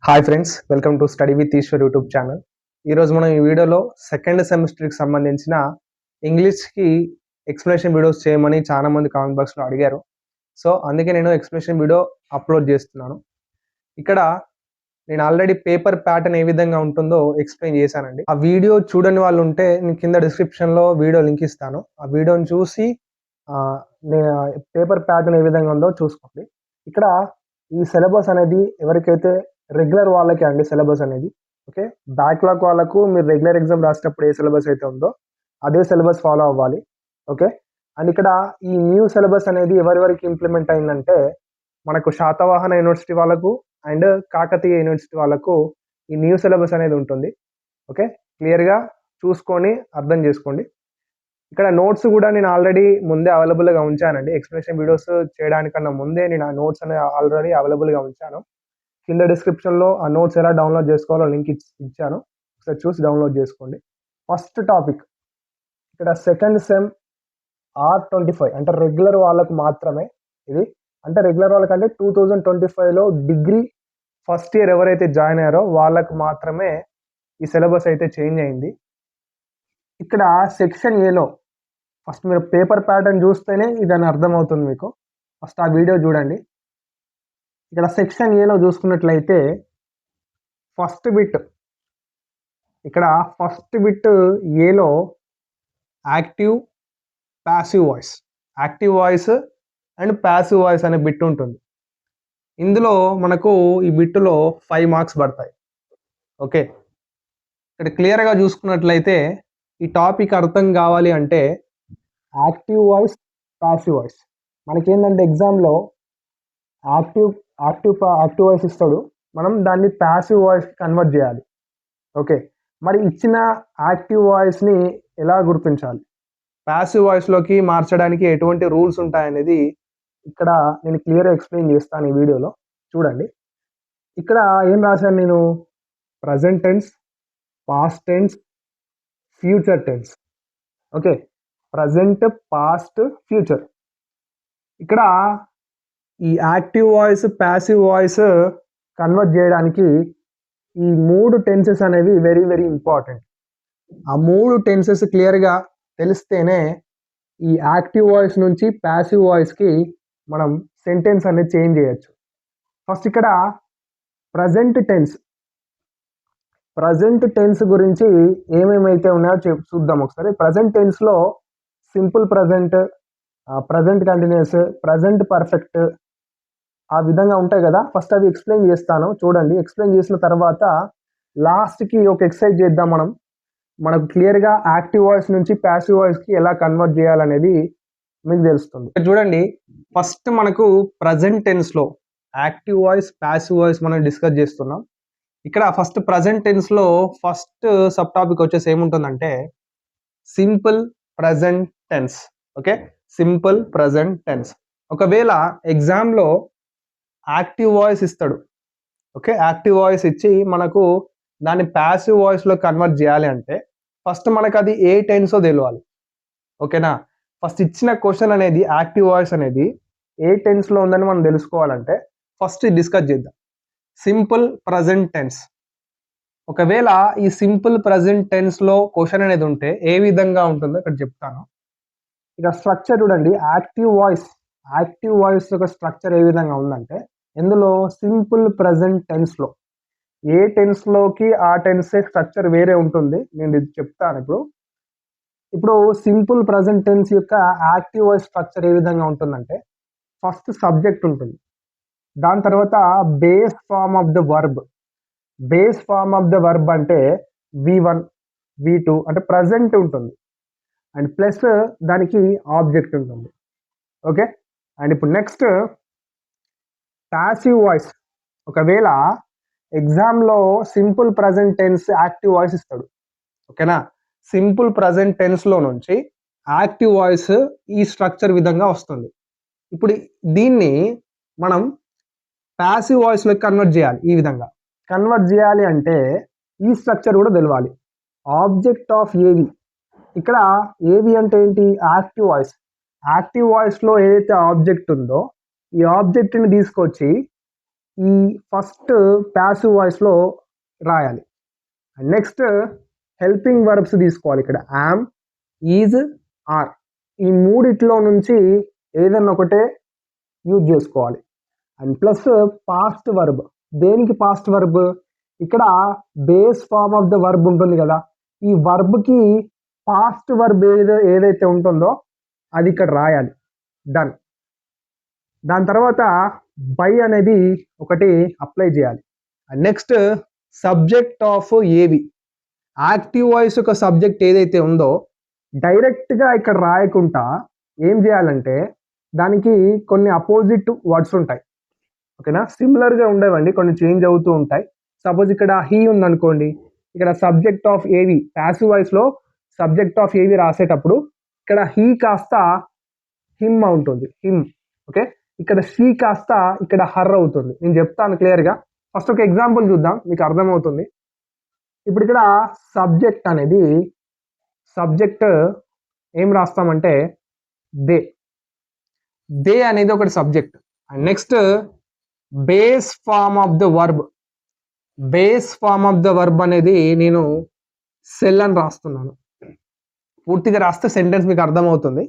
Hi friends, welcome to study with Eshwar YouTube channel. ఈరోజు మనం ఈ వీడియోలో సెకండ్ సెమిస్టర్కి సంబంధించిన ఇంగ్లీష్కి ఎక్స్ప్లెనేషన్ వీడియోస్ చేయమని చాలామంది కామెంట్ బాక్స్లో అడిగారు. సో అందుకే నేను ఎక్స్ప్లెనేషన్ వీడియో అప్లోడ్ చేస్తున్నాను. ఇక్కడ నేను ఆల్రెడీ పేపర్ ప్యాటర్న్ ఏ విధంగా ఉంటుందో ఎక్స్ప్లెయిన్ చేశానండి. ఆ వీడియో చూడని వాళ్ళు ఉంటే నేను కింద డిస్క్రిప్షన్లో వీడియో లింక్ ఇస్తాను. ఆ వీడియోని చూసి పేపర్ ప్యాటర్న్ ఏ విధంగా ఉందో చూసుకోండి. ఇక్కడ ఈ సిలబస్ అనేది ఎవరికైతే రెగ్యులర్ వాళ్ళకి అండి సిలబస్ అనేది, ఓకే. బ్యాక్లాగ్ వాళ్ళకు మీరు రెగ్యులర్ ఎగ్జామ్ రాసేటప్పుడు ఏ సిలబస్ అయితే ఉందో అదే సిలబస్ ఫాలో అవ్వాలి, ఓకే. అండ్ ఇక్కడ ఈ న్యూ సిలబస్ అనేది ఎవరెవరికి ఇంప్లిమెంట్ అయిందంటే మనకు శాతవాహన యూనివర్సిటీ వాళ్ళకు అండ్ కాకతీయ యూనివర్సిటీ వాళ్ళకు ఈ న్యూ సిలబస్ అనేది ఉంటుంది, ఓకే. క్లియర్గా చూసుకొని అర్థం చేసుకోండి. ఇక్కడ నోట్స్ కూడా నేను ఆల్రెడీ ముందే అవైలబుల్గా ఉంచానండి. ఎక్స్ప్లెనేషన్ వీడియోస్ చేయడానికన్నా ముందే నేను ఆ నోట్స్ అనేది ఆల్రెడీ అవైలబుల్గా ఉంచాను. కింద డిస్క్రిప్షన్లో ఆ నోట్స్ ఎలా డౌన్లోడ్ చేసుకోవాలో లింక్ ఇచ్చాను, ఒకసారి చూసి డౌన్లోడ్ చేసుకోండి. ఫస్ట్ టాపిక్ ఇక్కడ సెకండ్ సెమ్ R25 అంటే రెగ్యులర్ వాళ్ళకు మాత్రమే ఇది. అంటే రెగ్యులర్ వాళ్ళకంటే 2025లో డిగ్రీ ఫస్ట్ ఇయర్ ఎవరైతే జాయిన్ అయ్యారో వాళ్ళకు మాత్రమే ఈ సిలబస్ అయితే చేంజ్ అయింది. ఇక్కడ సెక్షన్ ఏలో ఫస్ట్ మీరు పేపర్ ప్యాటర్న్ చూస్తేనే ఇదని అర్థమవుతుంది మీకు. ఫస్ట్ ఆ వీడియో చూడండి. ఇక్కడ సెక్షన్ ఏలో చూసుకున్నట్లయితే ఫస్ట్ బిట్ ఏలో active passive voice and passive voice అనే బిట్ ఉంటుంది. ఇందులో మనకు ఈ బిట్టులో 5 మార్క్స్ పడతాయి, ఓకే. ఇక్కడ క్లియర్గా చూసుకున్నట్లయితే ఈ టాపిక్ అర్థం కావాలి అంటే యాక్టివ్ వాయిస్ ప్యాసివ్ వాయిస్ మనకేంటంటే ఎగ్జామ్లో యాక్టివ్ వాయిస్ ఇస్తాడు, మనం దాన్ని ప్యాసివ్ వాయిస్ కన్వర్ట్ చేయాలి, ఓకే. మరి ఇచ్చిన యాక్టివ్ వాయిస్ని ఎలా గుర్తించాలి, ప్యాసివ్ వాయిస్లోకి మార్చడానికి ఎటువంటి రూల్స్ ఉంటాయనేది ఇక్కడ నేను క్లియర్గా ఎక్స్ప్లెయిన్ చేస్తాను ఈ వీడియోలో. చూడండి, ఇక్కడ ఏం రాశాను నేను, present tense, past tense, future tense, okay. Present, past, future. ఇక్కడ ఈ active voice passive voice convert చేయడానికి ఈ 3 టెన్సెస్ అనేవి వెరీ వెరీ ఇంపార్టెంట్. ఆ 3 టెన్సెస్ క్లియర్గా తెలిస్తేనే ఈ యాక్టివ్ వాయిస్ నుంచి ప్యాసివ్ వాయిస్కి మనం సెంటెన్స్ అనేది చేంజ్ చేయొచ్చు. ఫస్ట్ ఇక్కడ ప్రజెంట్ టెన్స్ గురించి ఏమేమైతే ఉన్నాయో చూద్దాం ఒకసారి. ప్రజెంట్ టెన్స్లో simple present, present continuous, present perfect ఆ విధంగా ఉంటాయి కదా. ఫస్ట్ అవి ఎక్స్ప్లెయిన్ చేస్తాను చూడండి. ఎక్స్ప్లెయిన్ చేసిన తర్వాత లాస్ట్కి ఒక ఎక్సర్సైజ్ చేద్దాం. మనకు క్లియర్గా యాక్టివ్ వాయిస్ నుంచి ప్యాసివ్ వాయిస్కి ఎలా కన్వర్ట్ చేయాలనేది మీకు తెలుస్తుంది. చూడండి, ఫస్ట్ మనకు ప్రజెంట్ టెన్స్లో యాక్టివ్ వాయిస్ ప్యాసివ్ వాయిస్ మనం డిస్కస్ చేస్తున్నాం. ఇక్కడ ఫస్ట్ ప్రజెంట్ టెన్స్లో ఫస్ట్ సబ్ టాపిక్ వచ్చేసి ఏముంటుందంటే simple present tense, okay. Simple present tense. ఒకవేళ ఎగ్జామ్లో యాక్టివ్ వాయిస్ ఇస్తాడు, ఓకే. యాక్టివ్ వాయిస్ ఇచ్చి మనకు దాన్ని ప్యాసివ్ వాయిస్లో కన్వర్ట్ చేయాలి అంటే ఫస్ట్ మనకు అది ఏ టెన్సో తెలియాలి, ఓకేనా. ఫస్ట్ ఇచ్చిన క్వశ్చన్ అనేది యాక్టివ్ వాయిస్ అనేది ఏ టెన్స్లో ఉందని మనం తెలుసుకోవాలంటే ఫస్ట్ డిస్కస్ చేద్దాం. Simple present tense. ఒకవేళ ఈ సింపుల్ ప్రజెంట్ టెన్స్లో క్వశ్చన్ అనేది ఉంటే ఏ విధంగా ఉంటుందో ఇక్కడ చెప్తాను. ఇక స్ట్రక్చర్ చూడండి. యాక్టివ్ వాయిస్ యొక్క స్ట్రక్చర్ ఏ విధంగా ఉందంటే ఇందులో సింపుల్ ప్రజెంట్ టెన్స్లో ఏ టెన్స్లోకి ఆ టెన్సే స్ట్రక్చర్ వేరే ఉంటుంది. నేను ఇది చెప్తాను. ఇప్పుడు సింపుల్ ప్రజెంట్ టెన్స్ యొక్క యాక్టివ్ వాయిస్ స్ట్రక్చర్ ఏ విధంగా ఉంటుందంటే ఫస్ట్ సబ్జెక్ట్ ఉంటుంది, దాని తర్వాత base form of the verb అంటే V1 V2 అంటే ప్రజెంట్ ఉంటుంది అండ్ ప్లస్ దానికి ఆబ్జెక్ట్ ఉంటుంది, ఓకే. అండ్ ఇప్పుడు నెక్స్ట్ ప్యాసివ్ వాయిస్. ఒకవేళ ఎగ్జామ్లో simple present tense active voice ఇస్తాడు, ఓకేనా. సింపుల్ ప్రజెంట్ టెన్స్లో నుంచి యాక్టివ్ వాయిస్ ఈ స్ట్రక్చర్ విధంగా వస్తుంది. ఇప్పుడు దీన్ని మనం ప్యాసివ్ వాయిస్లోకి కన్వర్ట్ చేయాలి. ఈ విధంగా కన్వర్ట్ చేయాలి అంటే ఈ స్ట్రక్చర్ కూడా తెలవాలి. ఆబ్జెక్ట్ ఆఫ్ ఏవి, ఇక్కడ ఏవి అంటే ఏంటి, యాక్టివ్ వాయిస్లో ఏదైతే ఆబ్జెక్ట్ ఉందో ఈ ఆబ్జెక్ట్ని తీసుకొచ్చి ఈ ఫస్ట్ ప్యాసివ్ వాయిస్లో రాయాలి. నెక్స్ట్ హెల్పింగ్ వర్బ్స్ తీసుకోవాలి. ఇక్కడ యామ్, ఈజ్, ఆర్ ఈ మూడిట్లో నుంచి ఏదన్నా ఒకటే యూజ్ చేసుకోవాలి. And plus past verb. దేనికి పాస్ట్ వర్బ్? ఇక్కడ base form of the verb ఉంటుంది కదా, ఈ వర్బ్కి పాస్ట్ వర్బ్ ఏదైతే ఉంటుందో అది ఇక్కడ రాయాలి. డన్. దాని తర్వాత బై అనేది ఒకటి అప్లై చేయాలి. నెక్స్ట్ సబ్జెక్ట్ ఆఫ్ ఏవి, యాక్టివ్ వాయిస్ యొక్క సబ్జెక్ట్ ఏదైతే ఉందో డైరెక్ట్గా ఇక్కడ రాయకుండా ఏం చేయాలంటే దానికి కొన్ని అపోజిట్ వర్డ్స్ ఉంటాయి. ఓకేనా, సిమిలర్గా ఉండేవండి, కొన్ని చేంజ్ అవుతూ ఉంటాయి. సపోజ్ ఇక్కడ హీ ఉందనుకోండి, ఇక్కడ సబ్జెక్ట్ ఆఫ్ ఏవి ప్యాసివ్ వాయిస్లో సబ్జెక్ట్ ఆఫ్ ఏవి రాసేటప్పుడు ఇక్కడ హీ కాస్త హిమ్ ఉంటుంది, హిమ్. ఓకే, ఇక్కడ షీ కాస్త ఇక్కడ హర్ అవుతుంది. నేను చెప్తాను క్లియర్గా. ఫస్ట్ ఒక ఎగ్జాంపుల్ చూద్దాం, మీకు అర్థమవుతుంది. ఇప్పుడు ఇక్కడ సబ్జెక్ట్ అనేది, సబ్జెక్ట్ ఏం రాస్తామంటే దే, దే అనేది ఒకటి subject. And next base form of the verb, base form of the verb అనేది నేను సెల్ అని రాస్తున్నాను. పూర్తిగా రాస్తే సెంటెన్స్ మీకు అర్థమవుతుంది.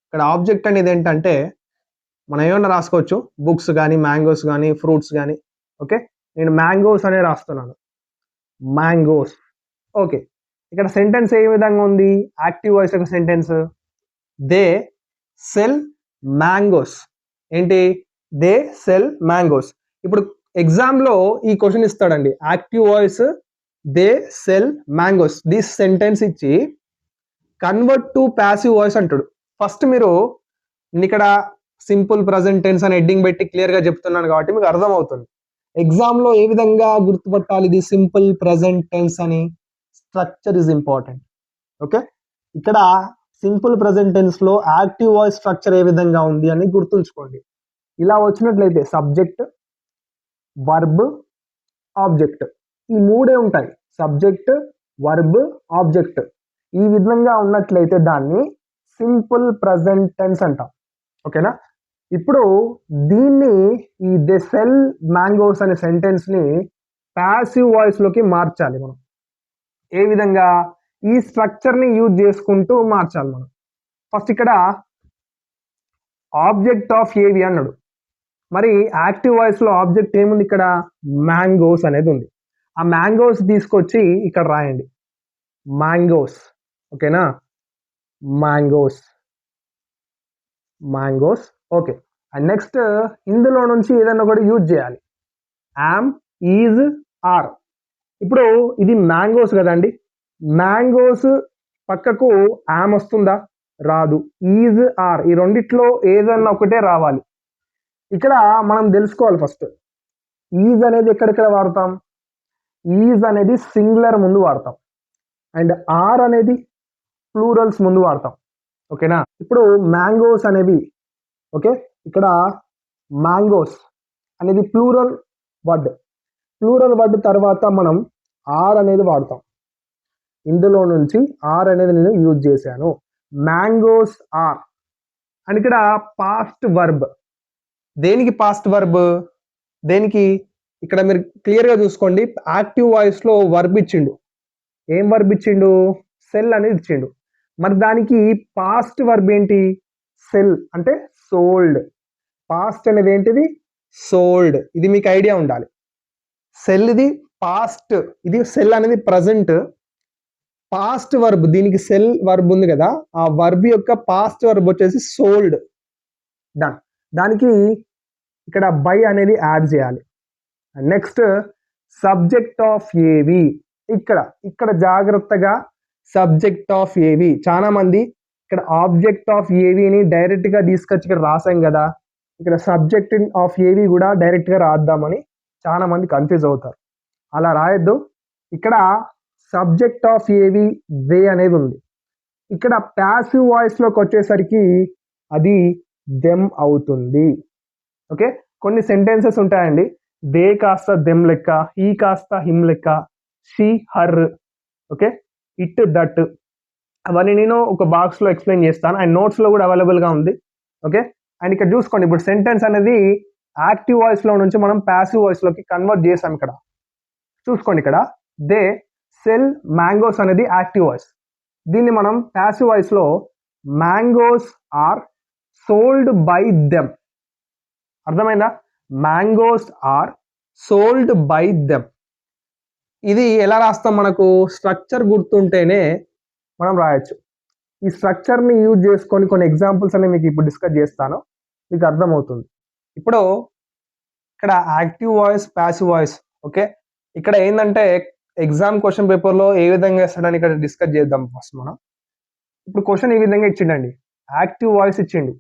ఇక్కడ ఆబ్జెక్ట్ అనేది ఏంటంటే మనం ఏమన్నా రాసుకోవచ్చు, బుక్స్ కానీ, మ్యాంగోస్ కానీ, ఫ్రూట్స్ కానీ. ఓకే, నేను మ్యాంగోస్ అనే రాస్తున్నాను, మ్యాంగోస్. ఓకే, ఇక్కడ సెంటెన్స్ ఏ విధంగా ఉంది? యాక్టివ్ వాయిస్ యొక్క సెంటెన్స్ దే సెల్ మ్యాంగోస్. ఏంటి? They sell mangoes. ఇప్పుడు ఎగ్జామ్లో ఈ క్వశ్చన్ ఇస్తాడండి, active voice they sell mangoes, this sentence ఇచ్చి కన్వర్ట్ టు ప్యాసివ్ వాయిస్ అంటాడు. ఫస్ట్ మీరు ఇక్కడ సింపుల్ ప్రజెంట్ టెన్స్ అని హెడ్డింగ్ పెట్టి క్లియర్గా చెప్తున్నాను కాబట్టి మీకు అర్థమవుతుంది. ఎగ్జామ్లో ఏ విధంగా గుర్తుపట్టాలి ఇది సింపుల్ ప్రజెంట్ టెన్స్ అని? Structure is important. ఓకే, ఇక్కడ సింపుల్ ప్రజెంట్ టెన్స్లో యాక్టివ్ వాయిస్ స్ట్రక్చర్ ఏ విధంగా ఉంది అని గుర్తుంచుకోండి. ఇలా వచ్చినట్లయితే సబ్జెక్ట్, వర్బ్, ఆబ్జెక్ట్, ఈ మూడే ఉంటాయి. Subject, verb, object. ఈ విధంగా ఉన్నట్లయితే దాన్ని సింపుల్ ప్రజెంట్ టెన్స్ అంటాం. ఓకేనా, ఇప్పుడు దీన్ని ఈ దే సెల్ మ్యాంగోస్ అనే సెంటెన్స్ని ప్యాసివ్ వాయిస్లోకి మార్చాలి మనం. ఏ విధంగా? ఈ స్ట్రక్చర్ని యూజ్ చేసుకుంటూ మార్చాలి మనం. ఫస్ట్ ఇక్కడ ఆబ్జెక్ట్ ఆఫ్ ఏవి అన్నాడు, మరి యాక్టివ్ వాయిస్లో ఆబ్జెక్ట్ ఏముంది? ఇక్కడ మ్యాంగోస్ అనేది ఉంది. ఆ మ్యాంగోస్ తీసుకొచ్చి ఇక్కడ రాయండి, మ్యాంగోస్. ఓకేనా, mangoes, mangoes. Okay, and next ఇందులో నుంచి ఏదైనా ఒకటి యూజ్ చేయాలి. Am, is, are. ఇప్పుడు ఇది మ్యాంగోస్ కదండి, మ్యాంగోస్ పక్కకు యామ్ వస్తుందా? రాదు. ఈజ్, ఆర్ ఈ రెండిట్లో ఏదన్నా ఒకటే రావాలి. ఇక్కడ మనం తెలుసుకోవాలి ఫస్ట్, ఈజ్ అనేది ఎక్కడెక్కడ వాడతాం? ఈజ్ అనేది సింగులర్ ముందు వాడతాం, అండ్ ఆర్ అనేది ప్లూరల్స్ ముందు వాడతాం. ఓకేనా, ఇప్పుడు మ్యాంగోస్ అనేవి, ఓకే, ఇక్కడ మ్యాంగోస్ అనేది ప్లూరల్ వర్డ్. ప్లూరల్ వర్డ్ తర్వాత మనం ఆర్ అనేది వాడతాం. ఇందులో నుంచి ఆర్ అనేది నేను యూజ్ చేశాను, మ్యాంగోస్ ఆర్. అండ్ ఇక్కడ పాస్ట్ వర్బ్. దేనికి పాస్ట్ వర్బ్? దేనికి? ఇక్కడ మీరు క్లియర్గా చూసుకోండి, యాక్టివ్ వాయిస్లో వర్బ్ ఇచ్చిండు. ఏం వర్బ్ ఇచ్చిండు? సెల్ అనేది ఇచ్చిండు. మరి దానికి పాస్ట్ వర్బ్ ఏంటి? సెల్ అంటే సోల్డ్. పాస్ట్ అనేది ఏంటిది? సోల్డ్. ఇది మీకు ఐడియా ఉండాలి. సెల్ ఇది పాస్ట్, ఇది సెల్ అనేది ప్రజెంట్. పాస్ట్ వర్బ్, దీనికి సెల్ వర్బ్ ఉంది కదా, ఆ వర్బ్ యొక్క పాస్ట్ వర్బ్ వచ్చేసి సోల్డ్. డన్. దానికి ఇక్కడ బై అనేది యాడ్ చేయాలి. నెక్స్ట్ సబ్జెక్ట్ ఆఫ్ ఏవి. ఇక్కడ జాగ్రత్తగా సబ్జెక్ట్ ఆఫ్ ఏవి. చాలా మంది ఇక్కడ ఆబ్జెక్ట్ ఆఫ్ ఏవిని డైరెక్ట్గా తీసుకొచ్చి ఇక్కడ రాసాం కదా, ఇక్కడ సబ్జెక్ట్ ఆఫ్ ఏవి కూడా డైరెక్ట్గా రాద్దామని చాలా మంది కన్ఫ్యూజ్ అవుతారు. అలా రాయొద్దు. ఇక్కడ సబ్జెక్ట్ ఆఫ్ ఏవి దే అనేది ఉంది. ఇక్కడ ప్యాసివ్ వాయిస్లోకి వచ్చేసరికి అది దెమ్ అవుతుంది. ఓకే, కొన్ని సెంటెన్సెస్ ఉంటాయండి, దే కాస్త దెమ్ లెక్క, హీ కాస్త హిమ్ లెక్క, she her, okay, it that. అవన్నీ నేను ఒక బాక్స్లో ఎక్స్ప్లెయిన్ చేస్తాను, అండ్ నోట్స్లో కూడా అవైలబుల్గా ఉంది. ఓకే, అండ్ ఇక్కడ చూసుకోండి, ఇప్పుడు సెంటెన్స్ అనేది యాక్టివ్ వాయిస్లో నుంచి మనం ప్యాసివ్ వాయిస్లోకి కన్వర్ట్ చేసాం. ఇక్కడ చూసుకోండి, ఇక్కడ దే సెల్ మ్యాంగోస్ అనేది యాక్టివ్ వాయిస్. దీన్ని మనం ప్యాసివ్ వాయిస్లో mangoes are sold by them. అర్థమైందా? Mangoes are sold by them. ఇది ఎలా రాస్తాం? మనకు స్ట్రక్చర్ గుర్తుంటేనే మనం రాయొచ్చు. ఈ స్ట్రక్చర్ని యూజ్ చేసుకొని కొన్ని ఎగ్జాంపుల్స్ అనేవి మీకు ఇప్పుడు డిస్కస్ చేస్తాను, మీకు అర్థమవుతుంది. ఇప్పుడు ఇక్కడ active voice, passive voice. Okay, ఇక్కడ ఏంటంటే ఎగ్జామ్ క్వశ్చన్ పేపర్లో ఏ విధంగా ఇస్తాడని ఇక్కడ డిస్కస్ చేద్దాం ఫస్ట్ మనం. ఇప్పుడు క్వశ్చన్ ఈ విధంగా ఇచ్చిండండి, యాక్టివ్ వాయిస్ ఇచ్చిండు.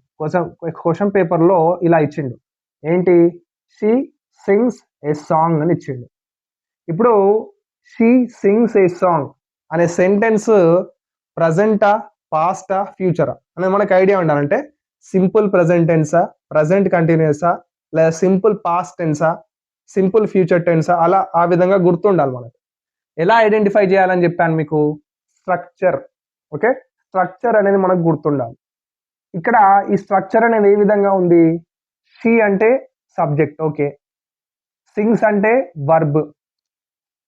క్వశ్చన్ పేపర్లో ఇలా ఇచ్చిండు, ఏంటి? షీ సింగ్స్ ఏ సాంగ్ అని ఇచ్చిండు. ఇప్పుడు షీ సింగ్స్ ఏ సాంగ్ అనే సెంటెన్స్ ప్రజెంటా, పాస్టా, ఫ్యూచరా అనేది మనకు ఐడియా ఉండాలంటే సింపుల్ ప్రజెంట్ టెన్సా, ప్రజెంట్ కంటిన్యూసా, లేదా సింపుల్ పాస్ట్ టెన్సా, సింపుల్ ఫ్యూచర్ టెన్సా, అలా ఆ విధంగా గుర్తుండాలి మనకు. ఎలా ఐడెంటిఫై చేయాలని చెప్పాను మీకు? స్ట్రక్చర్. ఓకే, స్ట్రక్చర్ అనేది మనకు గుర్తుండాలి. ఇక్కడ ఈ స్ట్రక్చర్ అనేది ఏ విధంగా ఉంది? షీ అంటే సబ్జెక్ట్, ఓకే. సింగ్స్ అంటే వర్బ్,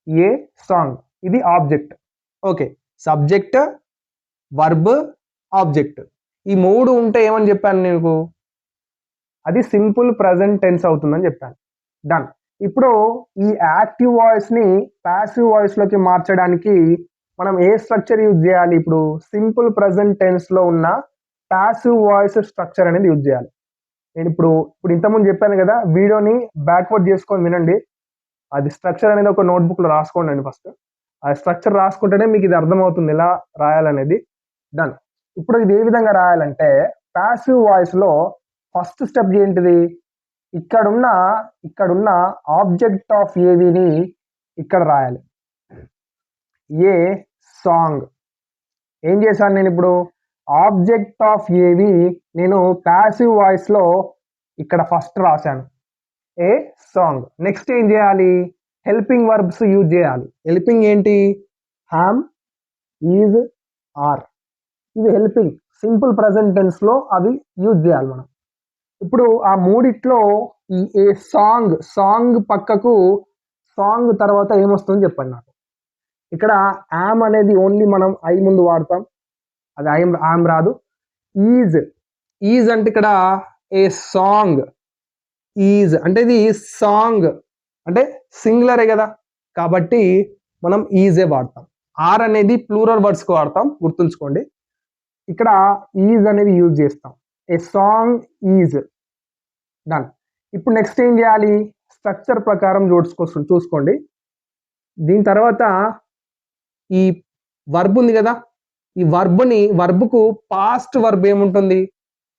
ఏ సాంగ్ ఇది object, okay. Subject, verb, object, ఈ మూడు ఉంటే ఏమని చెప్పాను నీకు? అది సింపుల్ ప్రజెంట్ టెన్స్ అవుతుందని చెప్పాను. డన్. ఇప్పుడు ఈ యాక్టివ్ వాయిస్ని ప్యాసివ్ వాయిస్లోకి మార్చడానికి మనం ఏ స్ట్రక్చర్ యూజ్ చేయాలి? ఇప్పుడు సింపుల్ ప్రజెంట్ టెన్స్లో ఉన్న ప్యాసివ్ వాయిస్ స్ట్రక్చర్ అనేది యూజ్ చేయాలి. నేను ఇప్పుడు ఇంతకుముందు చెప్పాను కదా, వీడియోని బ్యాక్వర్డ్ చేసుకొని వినండి. అది స్ట్రక్చర్ అనేది ఒక నోట్బుక్లో రాసుకోండి ఫస్ట్. ఆ స్ట్రక్చర్ రాసుకుంటేనే మీకు ఇది అర్థమవుతుంది ఎలా రాయాలనేది. డన్. ఇప్పుడు ఇది ఏ విధంగా రాయాలంటే ప్యాసివ్ వాయిస్లో ఫస్ట్ స్టెప్ ఏంటిది? ఇక్కడున్న ఆబ్జెక్ట్ ఆఫ్ ఏవిని ఇక్కడ రాయాలి. ఏ సాంగ్. ఏం చేశాను నేను ఇప్పుడు? ఆబ్జెక్ట్ ఆఫ్ ఏవి నేను ప్యాసివ్ వాయిస్లో ఇక్కడ ఫస్ట్ రాశాను, ఏ సాంగ్. నెక్స్ట్ ఏం చేయాలి? హెల్పింగ్ వర్బ్స్ యూజ్ చేయాలి. హెల్పింగ్ ఏంటి? Am, is, are. ఇవి హెల్పింగ్ సింపుల్ ప్రజెంట్ టెన్స్లో అవి యూజ్ చేయాలి మనం. ఇప్పుడు ఆ మూడిట్లో ఈ ఏ సాంగ్ పక్కకు సాంగ్ తర్వాత ఏమొస్తుందని చెప్పండి నాకు. ఇక్కడ యామ్ అనేది ఓన్లీ మనం ఐ ముందు వాడతాం, అది యామ్ రాదు. ఈజ్ అంటే ఇక్కడ ఏ సాంగ్, ఈజ్ అంటే ఇది సాంగ్ అంటే సింగులరే కదా, కాబట్టి మనం ఈజే వాడతాం. ఆర్ అనేది ప్లూరల్ వర్డ్స్కి వాడతాం, గుర్తుంచుకోండి. ఇక్కడ ఈజ్ అనేది యూజ్ చేస్తాం. ఏ సాంగ్ ఈజ్. డన్. ఇప్పుడు నెక్స్ట్ ఏం చేయాలి? స్ట్రక్చర్ ప్రకారం చూసుకోండి. దీని తర్వాత ఈ వర్బ్ ఉంది కదా, ఈ వర్బ్కు పాస్ట్ వర్బ్ ఏముంటుంది?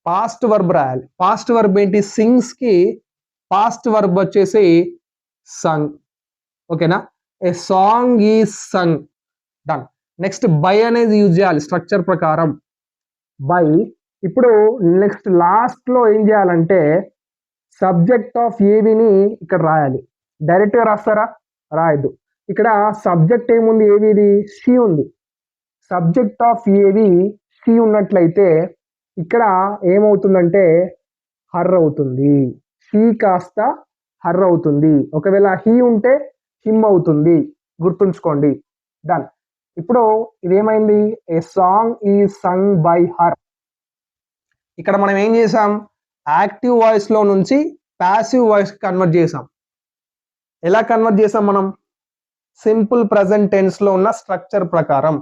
పాస్ట్ వర్బ్ రాయాలి. పాస్ట్ వర్బ్ ఏంటి? సింగ్స్కి పాస్ట్ వర్బ్ వచ్చేసి సంగ్. ఓకేనా? A song is sung. Done. Next by అనేది యూజ్ చేయాలి స్ట్రక్చర్ ప్రకారం, బై. ఇప్పుడు నెక్స్ట్ లాస్ట్లో ఏం చేయాలంటే సబ్జెక్ట్ ఆఫ్ ఏవిని ఇక్కడ రాయాలి. డైరెక్ట్గా రాస్తారా? రాయద్దు. ఇక్కడ సబ్జెక్ట్ ఏముంది? ఏవిది? షీ ఉంది. సబ్జెక్ట్ ఆఫ్ ఏవి షీ ఉన్నట్లయితే ఇక్కడ ఏమవుతుందంటే హర్ అవుతుంది. షీ కాస్త హర్ అవుతుంది. ఒకవేళ హీ ఉంటే హిమ్ అవుతుంది, గుర్తుంచుకోండి. డన్. ఇప్పుడు ఇదేమైంది? A song is sung by her. ఇక్కడ మనం ఏం చేసాం? యాక్టివ్ వాయిస్లో నుంచి ప్యాసివ్ వాయిస్ కన్వర్ట్ చేసాం. ఎలా కన్వర్ట్ చేసాం మనం? సింపుల్ ప్రజెంట్ టెన్స్లో ఉన్న స్ట్రక్చర్ ప్రకారం.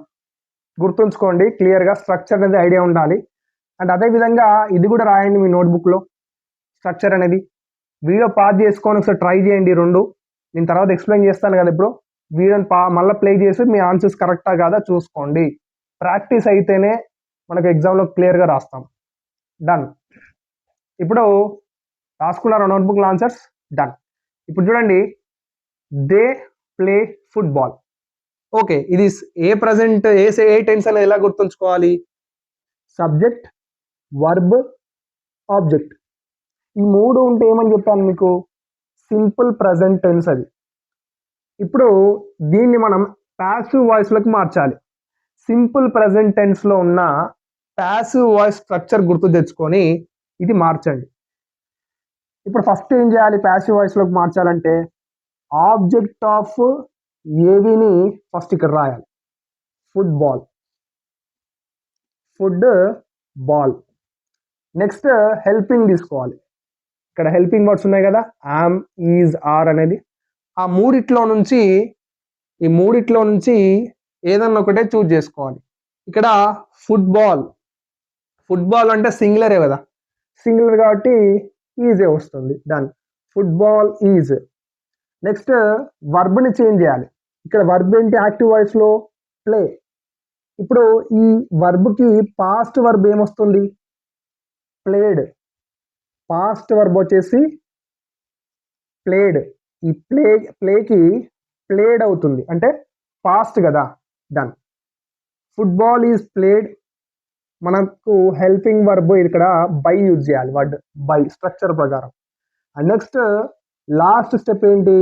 గుర్తుంచుకోండి క్లియర్గా, స్ట్రక్చర్ అనేది ఐడియా ఉండాలి. అండ్ అదేవిధంగా ఇది కూడా రాయండి మీ నోట్బుక్లో స్ట్రక్చర్ అనేది. వీడియో పాజ్ చేసుకొని ఒకసారి ట్రై చేయండి రెండు. నేను తర్వాత ఎక్స్ప్లెయిన్ చేస్తాను కదా. ఇప్పుడు వీడియోని మళ్ళీ ప్లే చేసి మీ ఆన్సర్స్ కరెక్టా కాదా చూసుకోండి. ప్రాక్టీస్ అయితేనే మనకు ఎగ్జామ్లో క్లియర్గా రాస్తాం. డన్. ఇప్పుడు రాసుకున్నారా నోట్బుక్లో ఆన్సర్స్? డన్. ఇప్పుడు చూడండి, దే ప్లే ఫుట్బాల్. ఓకే, ఇది ఏ ప్రజెంట్ ఏ టెన్స్ అనేది ఎలా గుర్తుంచుకోవాలి? సబ్జెక్ట్, వర్బ్, ఆబ్జెక్ట్, ఈ మూడు ఉంటే ఏమని చెప్పాను మీకు? సింపుల్ ప్రజెంట్ టెన్స్ అది. ఇప్పుడు దీన్ని మనం ప్యాసివ్ వాయిస్లోకి మార్చాలి. సింపుల్ ప్రజెంట్ టెన్స్లో ఉన్న ప్యాసివ్ వాయిస్ స్ట్రక్చర్ గుర్తు తెచ్చుకొని ఇది మార్చండి. ఇప్పుడు ఫస్ట్ ఏం చేయాలి ప్యాసివ్ వాయిస్లోకి మార్చాలంటే ఆబ్జెక్ట్ ఆఫ్ ఏవిని ఫస్ట్ ఇక్కడ రాయాలి. Football, food ball. Next helping తీసుకోవాలి. ఇక్కడ హెల్పింగ్ వర్డ్స్ ఉన్నాయి కదా, యామ్, ఈజ్, ఆర్ అనేది. ఈ మూడిట్లో నుంచి ఏదన్నా ఒకటే చూజ్ చేసుకోవాలి. ఇక్కడ ఫుట్బాల్ అంటే సింగులరే కదా, సింగులర్ కాబట్టి ఈజే వస్తుంది. Done, football is. నెక్స్ట్ వర్బ్ని చేంజ్ చేయాలి. ఇక్కడ వర్బ్ ఏంటి యాక్టివ్ వాయిస్లో? ప్లే. ఇప్పుడు ఈ వర్బ్కి పాస్ట్ వర్బ్ ఏమొస్తుంది? ప్లేడ్. పాస్ట్ వర్బ్ వచ్చేసి ప్లేడ్. ఈ ప్లేకి ప్లేడ్ అవుతుంది అంటే పాస్ట్ కదా. Done, football is played. మనకు హెల్పింగ్ వర్బ్ ఇక్కడ బై యూజ్ చేయాలి, వర్డ్ బై స్ట్రక్చర్ ప్రకారం. అండ్ నెక్స్ట్ లాస్ట్ స్టెప్ ఏంటి?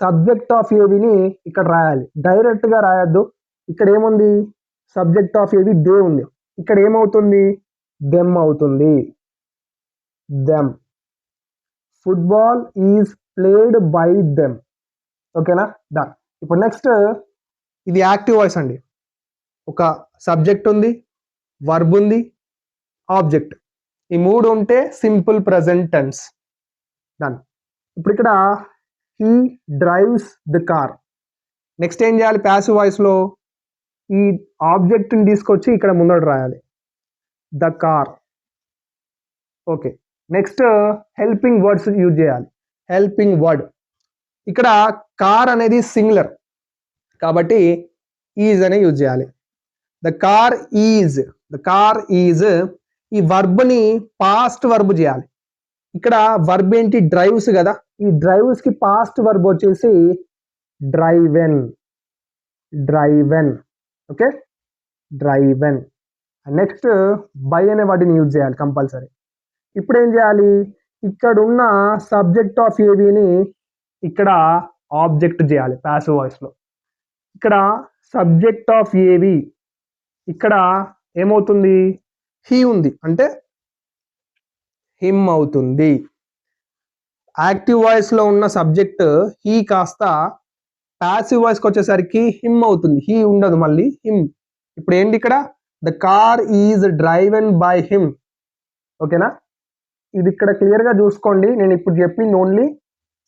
సబ్జెక్ట్ ఆఫ్ ఏవిని ఇక్కడ రాయాలి. డైరెక్ట్గా రాయొద్దు. ఇక్కడ ఏముంది? సబ్జెక్ట్ ఆఫ్ ఏవి దే ఉంది. ఇక్కడ ఏమవుతుంది? దెమ్ అవుతుంది. Them. Football is played by them. ఓకేనా? డన్. ఇప్పుడు నెక్స్ట్ ఇది యాక్టివ్ వాయిస్ అండి. ఒక సబ్జెక్ట్ ఉంది, వర్బ్ ఉంది, ఆబ్జెక్ట్. ఈ మూడు ఉంటే సింపుల్ ప్రజెంట్ టెన్స్. డన్. ఇప్పుడు ఇక్కడ he drives the car. Next ఏం చేయాలి? ప్యాసివ్ వాయిస్లో ఈ ఆబ్జెక్ట్ని తీసుకొచ్చి ఇక్కడ ముందర రాయాలి, the car. Okay. Next helping words use చేయాలి. హెల్పింగ్ వర్డ్ ఇక్కడ కార్ అనేది సింగులర్ కాబట్టి ఈజ్ అనే యూజ్ చేయాలి. The car is. ఈ వర్బ్ని పాస్ట్ వర్బ్ చేయాలి. ఇక్కడ వర్బ్ ఏంటి? డ్రైవ్స్ కదా. ఈ డ్రైవ్స్కి పాస్ట్ వర్బ్ వచ్చేసి driven. Okay, driven. Next by అనే వర్డ్ని యూజ్ చేయాలి కంపల్సరీ. ఇప్పుడు ఏం చేయాలి? ఇక్కడ ఉన్న సబ్జెక్ట్ ఆఫ్ ఏవిని ఇక్కడ ఆబ్జెక్ట్ చేయాలి ప్యాసివ్ వాయిస్లో. ఇక్కడ సబ్జెక్ట్ ఆఫ్ ఏవి ఇక్కడ ఏమవుతుంది? హీ ఉంది అంటే హిమ్ అవుతుంది. యాక్టివ్ వాయిస్లో ఉన్న సబ్జెక్ట్ హీ కాస్త ప్యాసివ్ వాయిస్కి వచ్చేసరికి హిమ్ అవుతుంది. హీ ఉండదు, మళ్ళీ హిమ్. ఇప్పుడు ఏంటి ఇక్కడ? The car is driven by him. ఓకేనా? ఇది ఇక్కడ క్లియర్గా చూసుకోండి. నేను ఇప్పుడు చెప్పింది ఓన్లీ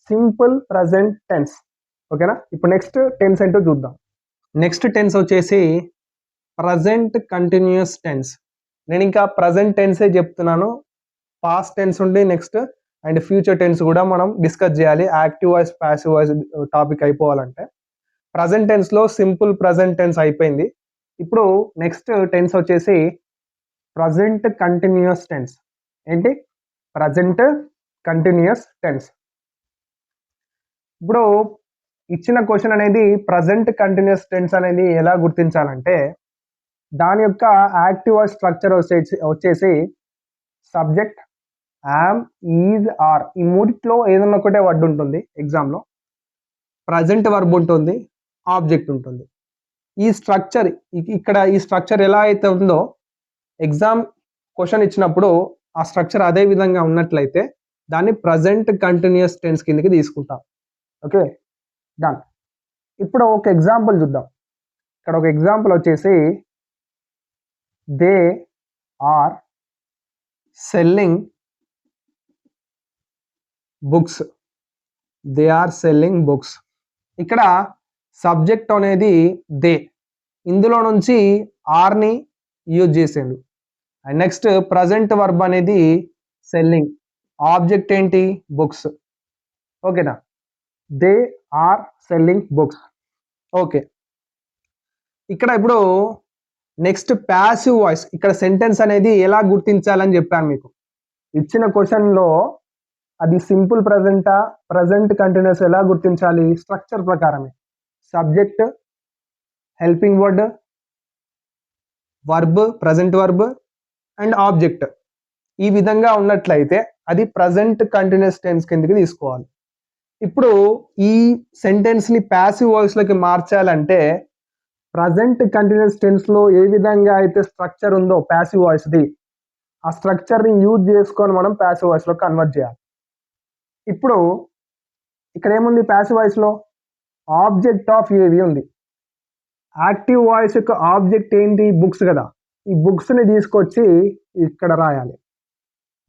సింపుల్ ప్రజెంట్ టెన్స్. ఓకేనా? ఇప్పుడు నెక్స్ట్ టెన్స్ ఏంటో చూద్దాం. నెక్స్ట్ టెన్స్ వచ్చేసి ప్రజెంట్ కంటిన్యూస్ టెన్స్. నేను ఇంకా ప్రజెంట్ టెన్సే చెప్తున్నాను. పాస్ట్ టెన్స్ ఉండి నెక్స్ట్ అండ్ ఫ్యూచర్ టెన్స్ కూడా మనం డిస్కస్ చేయాలి. Active voice, passive voice topic అయిపోవాలంటే. ప్రజెంట్ టెన్స్లో సింపుల్ ప్రజెంట్ టెన్స్ అయిపోయింది. ఇప్పుడు నెక్స్ట్ టెన్స్ వచ్చేసి ప్రజెంట్ కంటిన్యూస్ టెన్స్. ఏంటి? Present continuous tense. ఇప్పుడు ఇచ్చిన క్వశ్చన్ అనేది ప్రజెంట్ కంటిన్యూస్ టెన్స్ అనేది ఎలా గుర్తించాలంటే దాని యొక్క యాక్టివ్ వాయిస్ స్ట్రక్చర్ వచ్చేసి సబ్జెక్ట్, యామ్, ఈజ్, ఆర్. ఈ మూడిట్లో ఏదన్నా ఒకటే వర్డ్ ఉంటుంది ఎగ్జామ్లో. ప్రజెంట్ వర్బ్ ఉంటుంది, ఆబ్జెక్ట్ ఉంటుంది. ఈ స్ట్రక్చర్ ఇక్కడ ఈ స్ట్రక్చర్ ఎలా అయితే ఉందో ఎగ్జామ్ క్వశ్చన్ ఇచ్చినప్పుడు ఆ స్ట్రక్చర్ అదే విధంగా ఉన్నట్లయితే దాన్ని ప్రజెంట్ కంటిన్యూస్ టెన్స్ కిందకి తీసుకుంటాం. Okay, done. ఇప్పుడు ఒక ఎగ్జాంపుల్ చూద్దాం. ఇక్కడ ఒక ఎగ్జాంపుల్ వచ్చేసి they are selling books. They are selling books. ఇక్కడ సబ్జెక్ట్ అనేది దే, ఇందులో నుంచి ఆర్ని యూజ్ చేసేండు. అండ్ నెక్స్ట్ ప్రజెంట్ వర్బ్ అనేది సెల్లింగ్, ఆబ్జెక్ట్ ఏంటి? బుక్స్. ఓకేనా? They are selling books. Okay, ఇక్కడ ఇప్పుడు నెక్స్ట్ ప్యాసివ్ వాయిస్. ఇక్కడ సెంటెన్స్ అనేది ఎలా గుర్తించాలని చెప్పాను మీకు. ఇచ్చిన క్వశ్చన్లో అది సింపుల్ ప్రజెంటా, ప్రజెంట్ కంటిన్యూస్ ఎలా గుర్తించాలి? స్ట్రక్చర్ ప్రకారమే. Subject, helping word, verb, present verb and object. ఈ విధంగా ఉన్నట్లయితే అది ప్రజెంట్ కంటిన్యూస్ టెన్స్ కిందకి తీసుకోవాలి. ఇప్పుడు ఈ సెంటెన్స్ని ప్యాసివ్ వాయిస్లోకి మార్చాలంటే ప్రజెంట్ కంటిన్యూస్ టెన్స్లో ఏ విధంగా అయితే స్ట్రక్చర్ ఉందో ప్యాసివ్ వాయిస్ది, ఆ స్ట్రక్చర్ని యూజ్ చేసుకొని మనం ప్యాసివ్ వాయిస్లో కన్వర్ట్ చేయాలి. ఇప్పుడు ఇక్కడ ఏముంది ప్యాసివ్ వాయిస్లో ఆబ్జెక్ట్ ఆఫ్ ఏవి ఉంది. యాక్టివ్ వాయిస్ యొక్క ఆబ్జెక్ట్ ఏంటి బుక్స్ కదా. ఈ బుక్స్ని తీసుకొచ్చి ఇక్కడ రాయాలి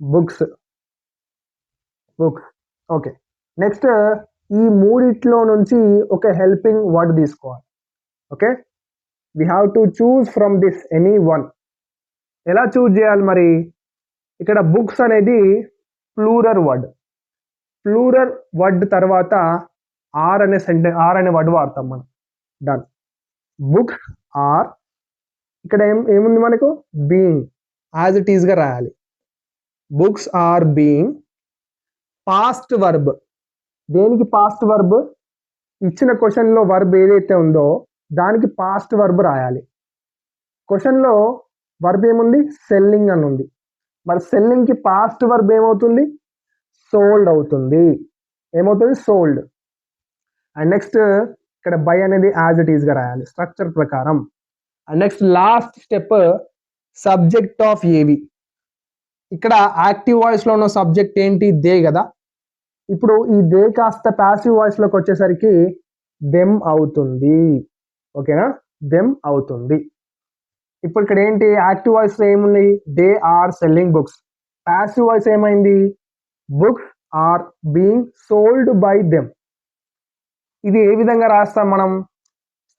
బుక్స్. ఓకే. నెక్స్ట్ ఈ మూడిట్లో నుంచి ఒక హెల్పింగ్ వర్డ్ తీసుకోవాలి. Okay, we have to choose from this any one. ఎలా చూజ్ చేయాలి మరి? ఇక్కడ బుక్స్ అనేది ప్లూరల్ వర్డ్ తర్వాత ఆర్ అనే వర్డ్ వాడతాం మనం. డన్. బుక్స్ ఆర్, ఇక్కడ ఏముంది మనకు బీయింగ్, యాజ్ ఇట్ ఈస్గా రాయాలి. Books are being. Past verb, దేనికి పాస్ట్ వర్బ్? ఇచ్చిన క్వశ్చన్లో వర్బ్ ఏదైతే ఉందో దానికి పాస్ట్ వర్బ్ రాయాలి. క్వశ్చన్లో వర్బ్ ఏముంది? సెల్లింగ్ అని ఉంది. మరి సెల్లింగ్కి పాస్ట్ వర్బ్ ఏమవుతుంది? సోల్డ్ అవుతుంది. ఏమవుతుంది? సోల్డ్. అండ్ నెక్స్ట్ ఇక్కడ బై అనేది యాజ్ ఇట్ ఈస్గా రాయాలి స్ట్రక్చర్ ప్రకారం. And next last step subject of ఏవి. ఇక్కడ యాక్టివ్ వాయిస్లో ఉన్న సబ్జెక్ట్ ఏంటి? దే కదా. ఇప్పుడు ఈ దే కాస్త ప్యాసివ్ వాయిస్లోకి వచ్చేసరికి దెమ్ అవుతుంది. ఓకేనా? దెమ్ అవుతుంది. ఇప్పుడు ఇక్కడ ఏంటి? యాక్టివ్ వాయిస్ ఏముంది? They are selling books. Passive voice ఏమైంది? Books are being sold by them. ఇది ఏ విధంగా రాస్తాం మనం?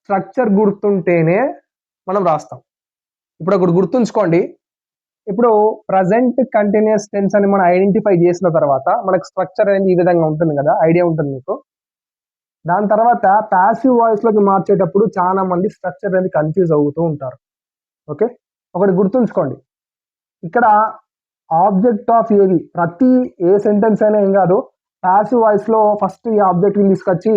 స్ట్రక్చర్ గుర్తుంటేనే మనం రాస్తాం. ఇప్పుడు ఒకటి గుర్తుంచుకోండి, ఇప్పుడు ప్రజెంట్ కంటిన్యూస్ టెన్స్ అని మనం ఐడెంటిఫై చేసిన తర్వాత మనకు స్ట్రక్చర్ అనేది ఈ విధంగా ఉంటుంది కదా, ఐడియా ఉంటుంది మీకు. దాని తర్వాత ప్యాసివ్ వాయిస్లోకి మార్చేటప్పుడు చాలా మంది స్ట్రక్చర్ అనేది కన్ఫ్యూజ్ అవుతూ ఉంటారు. ఓకే, ఒకటి గుర్తుంచుకోండి, ఇక్కడ ఆబ్జెక్ట్ ఆఫ్ ఏవి, ప్రతి ఏ సెంటెన్స్ అయినా ఏం కాదు, ప్యాసివ్ వాయిస్లో ఫస్ట్ ఈ ఆబ్జెక్ట్ని తీసుకొచ్చి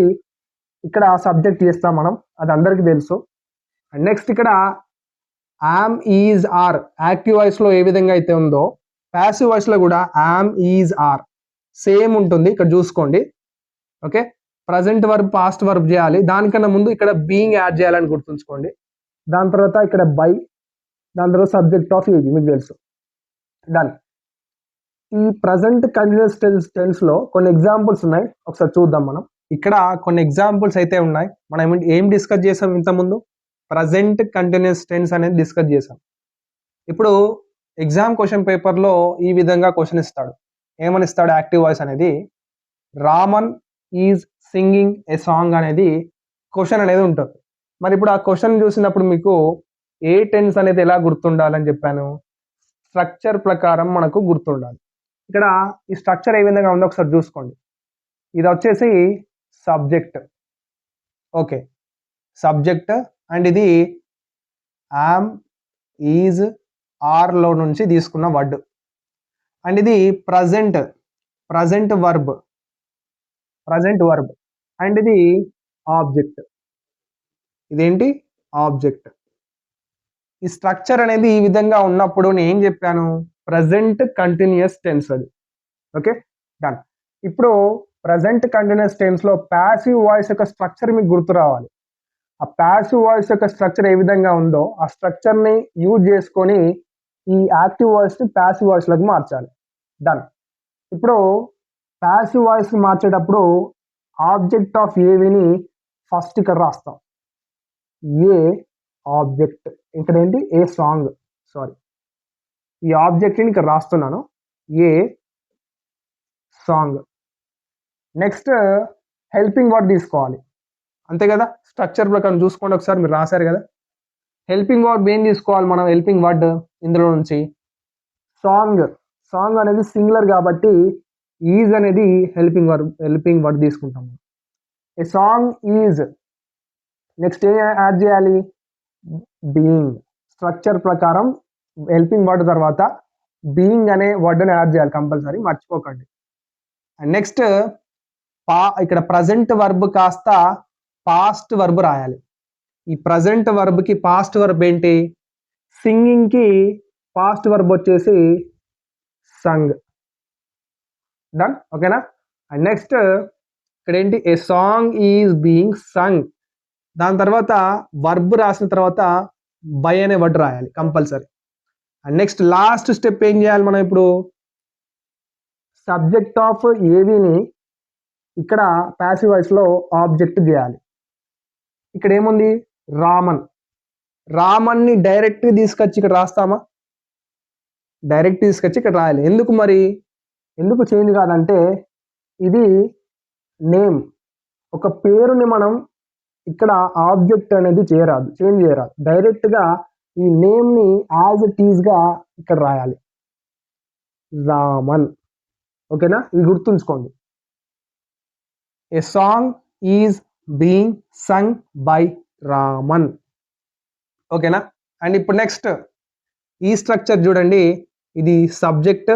ఇక్కడ సబ్జెక్ట్ చేస్తాం మనం, అది అందరికీ తెలుసు. అండ్ నెక్స్ట్ ఇక్కడ యామ్, ఈజ్, ఆర్ యాక్టివ్ వాయిస్లో ఏ విధంగా అయితే ఉందో ప్యాసివ్ వాయిస్లో కూడా యామ్, ఈజ్, ఆర్ సేమ్ ఉంటుంది. ఇక్కడ చూసుకోండి. Okay, present verb past verb చేయాలి, దానికన్నా ముందు ఇక్కడ బీయింగ్ యాడ్ చేయాలని గుర్తుంచుకోండి. దాని తర్వాత ఇక్కడ బై, దాని తర్వాత సబ్జెక్ట్ ఆఫ్ ఏవి మీకు తెలుసు. డన్. ఈ ప్రజెంట్ కంటిన్యూస్ టెన్స్లో కొన్ని ఎగ్జాంపుల్స్ ఉన్నాయి, ఒకసారి చూద్దాం మనం. ఇక్కడ కొన్ని ఎగ్జాంపుల్స్ అయితే ఉన్నాయి. మనం ఏం డిస్కస్ చేసాం ఇంతకుముందు? ప్రజెంట్ కంటిన్యూస్ టెన్స్ అనేది డిస్కస్ చేసాం. ఇప్పుడు ఎగ్జామ్ క్వశ్చన్ పేపర్లో ఈ విధంగా క్వశ్చన్ ఇస్తాడు. ఏమని ఇస్తాడు? యాక్టివ్ వాయిస్ అనేది Raman is singing a song అనేది క్వశ్చన్ అనేది ఉంటుంది. మరి ఇప్పుడు ఆ క్వశ్చన్ చూసినప్పుడు మీకు ఏ టెన్స్ అనేది ఎలా గుర్తుండాలని చెప్పాను? స్ట్రక్చర్ ప్రకారం మనకు గుర్తుండాలి. ఇక్కడ ఈ స్ట్రక్చర్ ఏ విధంగా ఉందో ఒకసారి చూసుకోండి. ఇది వచ్చేసి సబ్జెక్ట్. Okay, subject. అండ్ ఇది యామ్, ఈజ్, ఆర్లో నుంచి తీసుకున్న వర్డ్. అండ్ ఇది ప్రజెంట్ వర్బ్. అండ్ ఇది ఆబ్జెక్ట్. ఇదేంటి? ఆబ్జెక్ట్. ఈ స్ట్రక్చర్ అనేది ఈ విధంగా ఉన్నప్పుడు నేను ఏం చెప్పాను? ప్రజెంట్ కంటిన్యూస్ టెన్స్ అది. Okay, done. ఇప్పుడు ప్రజెంట్ కంటిన్యూస్ టెన్స్లో ప్యాసివ్ వాయిస్ యొక్క స్ట్రక్చర్ మీకు గుర్తు రావాలి. ఆ ప్యాసివ్ వాయిస్ యొక్క స్ట్రక్చర్ ఏ విధంగా ఉందో ఆ స్ట్రక్చర్ని యూజ్ చేసుకొని ఈ యాక్టివ్ వాయిస్ని ప్యాసివ్ వాయిస్లోకి మార్చాలి. డన్. ఇప్పుడు ప్యాసివ్ వాయిస్ని మార్చేటప్పుడు ఆబ్జెక్ట్ ఆఫ్ ఏవిని ఫస్ట్ ఇక్కడ రాస్తాం. ఏ ఆబ్జెక్ట్, ఇక్కడ ఏంటి? ఏ సాంగ్. సారీ, ఈ ఆబ్జెక్ట్ని ఇక్కడ రాస్తున్నాను. ఏ సాంగ్. నెక్స్ట్ హెల్పింగ్ వర్డ్ తీసుకోవాలి, అంతే కదా. స్ట్రక్చర్ ప్రకారం చూసుకోండి ఒకసారి, మీరు రాశారు కదా. హెల్పింగ్ వర్డ్ ఏం తీసుకోవాలి మనం? హెల్పింగ్ వర్డ్ ఇందులో నుంచి సాంగ్ అనేది సింగులర్ కాబట్టి ఈజ్ అనేది హెల్పింగ్ వర్డ్ తీసుకుంటాం. ఏ సాంగ్ ఈజ్. నెక్స్ట్ ఏం యాడ్ చేయాలి? బీయింగ్. స్ట్రక్చర్ ప్రకారం హెల్పింగ్ వర్డ్ తర్వాత బీయింగ్ అనే వర్డ్ని యాడ్ చేయాలి కంపల్సరీ, మర్చిపోకండి. అండ్ నెక్స్ట్ ఇక్కడ ప్రజెంట్ వర్బ్ కాస్త పాస్ట్ వర్బ్ రాయాలి. ఈ ప్రజెంట్ వర్బ్కి పాస్ట్ వర్బ్ ఏంటి? సింగింగ్కి పాస్ట్ వర్బ్ వచ్చేసి సంగ్. డన్. ఓకేనా? అండ్ నెక్స్ట్ ఇక్కడ ఏంటి? ఏ సాంగ్ ఈజ్ బీయింగ్ సంగ్. దాని తర్వాత వర్బ్ రాసిన తర్వాత బై అనే వర్డ్ రాయాలి compulsory. And next last step ఏం చేయాలి మనం? ఇప్పుడు సబ్జెక్ట్ ఆఫ్ ఏవిని ఇక్కడ ప్యాసివ్ వాయిస్లో ఆబ్జెక్ట్ చేయాలి. ఇక్కడ ఏముంది, రామన్. రామన్ని డైరెక్ట్ తీసుకొచ్చి ఇక్కడ రాస్తామా? డైరెక్ట్ తీసుకొచ్చి ఇక్కడ రాయాలి. ఎందుకు మరి, ఎందుకు చేంజ్ కాదంటే ఇది నేమ్, ఒక పేరుని మనం ఇక్కడ ఆబ్జెక్ట్ అనేది చేంజ్ చేయరాదు. డైరెక్ట్గా ఈ నేమ్ని యాజ్ ఇట్ ఈజ్గా ఇక్కడ రాయాలి, రామన్. ఓకేనా, ఇది గుర్తుంచుకోండి. A song is being sung by Raman. ఓకేనా. అండ్ ఇప్పుడు నెక్స్ట్ ఈ స్ట్రక్చర్ చూడండి, ఇది సబ్జెక్ట్,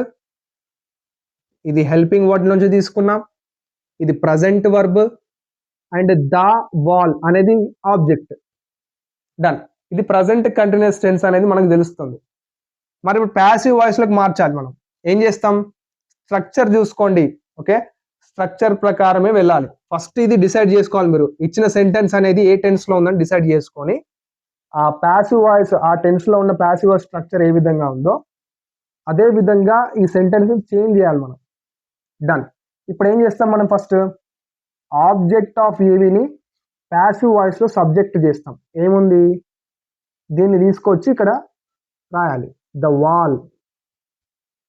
ఇది హెల్పింగ్ వర్డ్ నుంచి తీసుకున్నాం, ఇది present verb, and the wall అనేది ఆబ్జెక్ట్. డన్. ఇది ప్రజెంట్ కంటిన్యూస్ టెన్స్ అనేది మనకు తెలుస్తుంది. మరి ఇప్పుడు ప్యాసివ్ వాయిస్లోకి మార్చాలి. మనం ఏం చేస్తాం, స్ట్రక్చర్ చూసుకోండి. ఓకే, స్ట్రక్చర్ ప్రకారమే వెళ్ళాలి. ఫస్ట్ ఇది డిసైడ్ చేసుకోవాలి. మీరు ఇచ్చిన సెంటెన్స్ అనేది ఏ టెన్స్లో ఉందని డిసైడ్ చేసుకొని ఆ ప్యాసివ్ వాయిస్, ఆ టెన్స్లో ఉన్న ప్యాసివ్ వాయిస్ స్ట్రక్చర్ ఏ విధంగా ఉందో అదే విధంగా ఈ సెంటెన్స్ చేంజ్ చేయాలి మనం. డన్. ఇప్పుడు ఏం చేస్తాం మనం, ఫస్ట్ ఆబ్జెక్ట్ ఆఫ్ ఏవిని ప్యాసివ్ వాయిస్లో సబ్జెక్ట్ చేస్తాం. ఏముంది, దీన్ని తీసుకొచ్చి ఇక్కడ రాయాలి, the wall.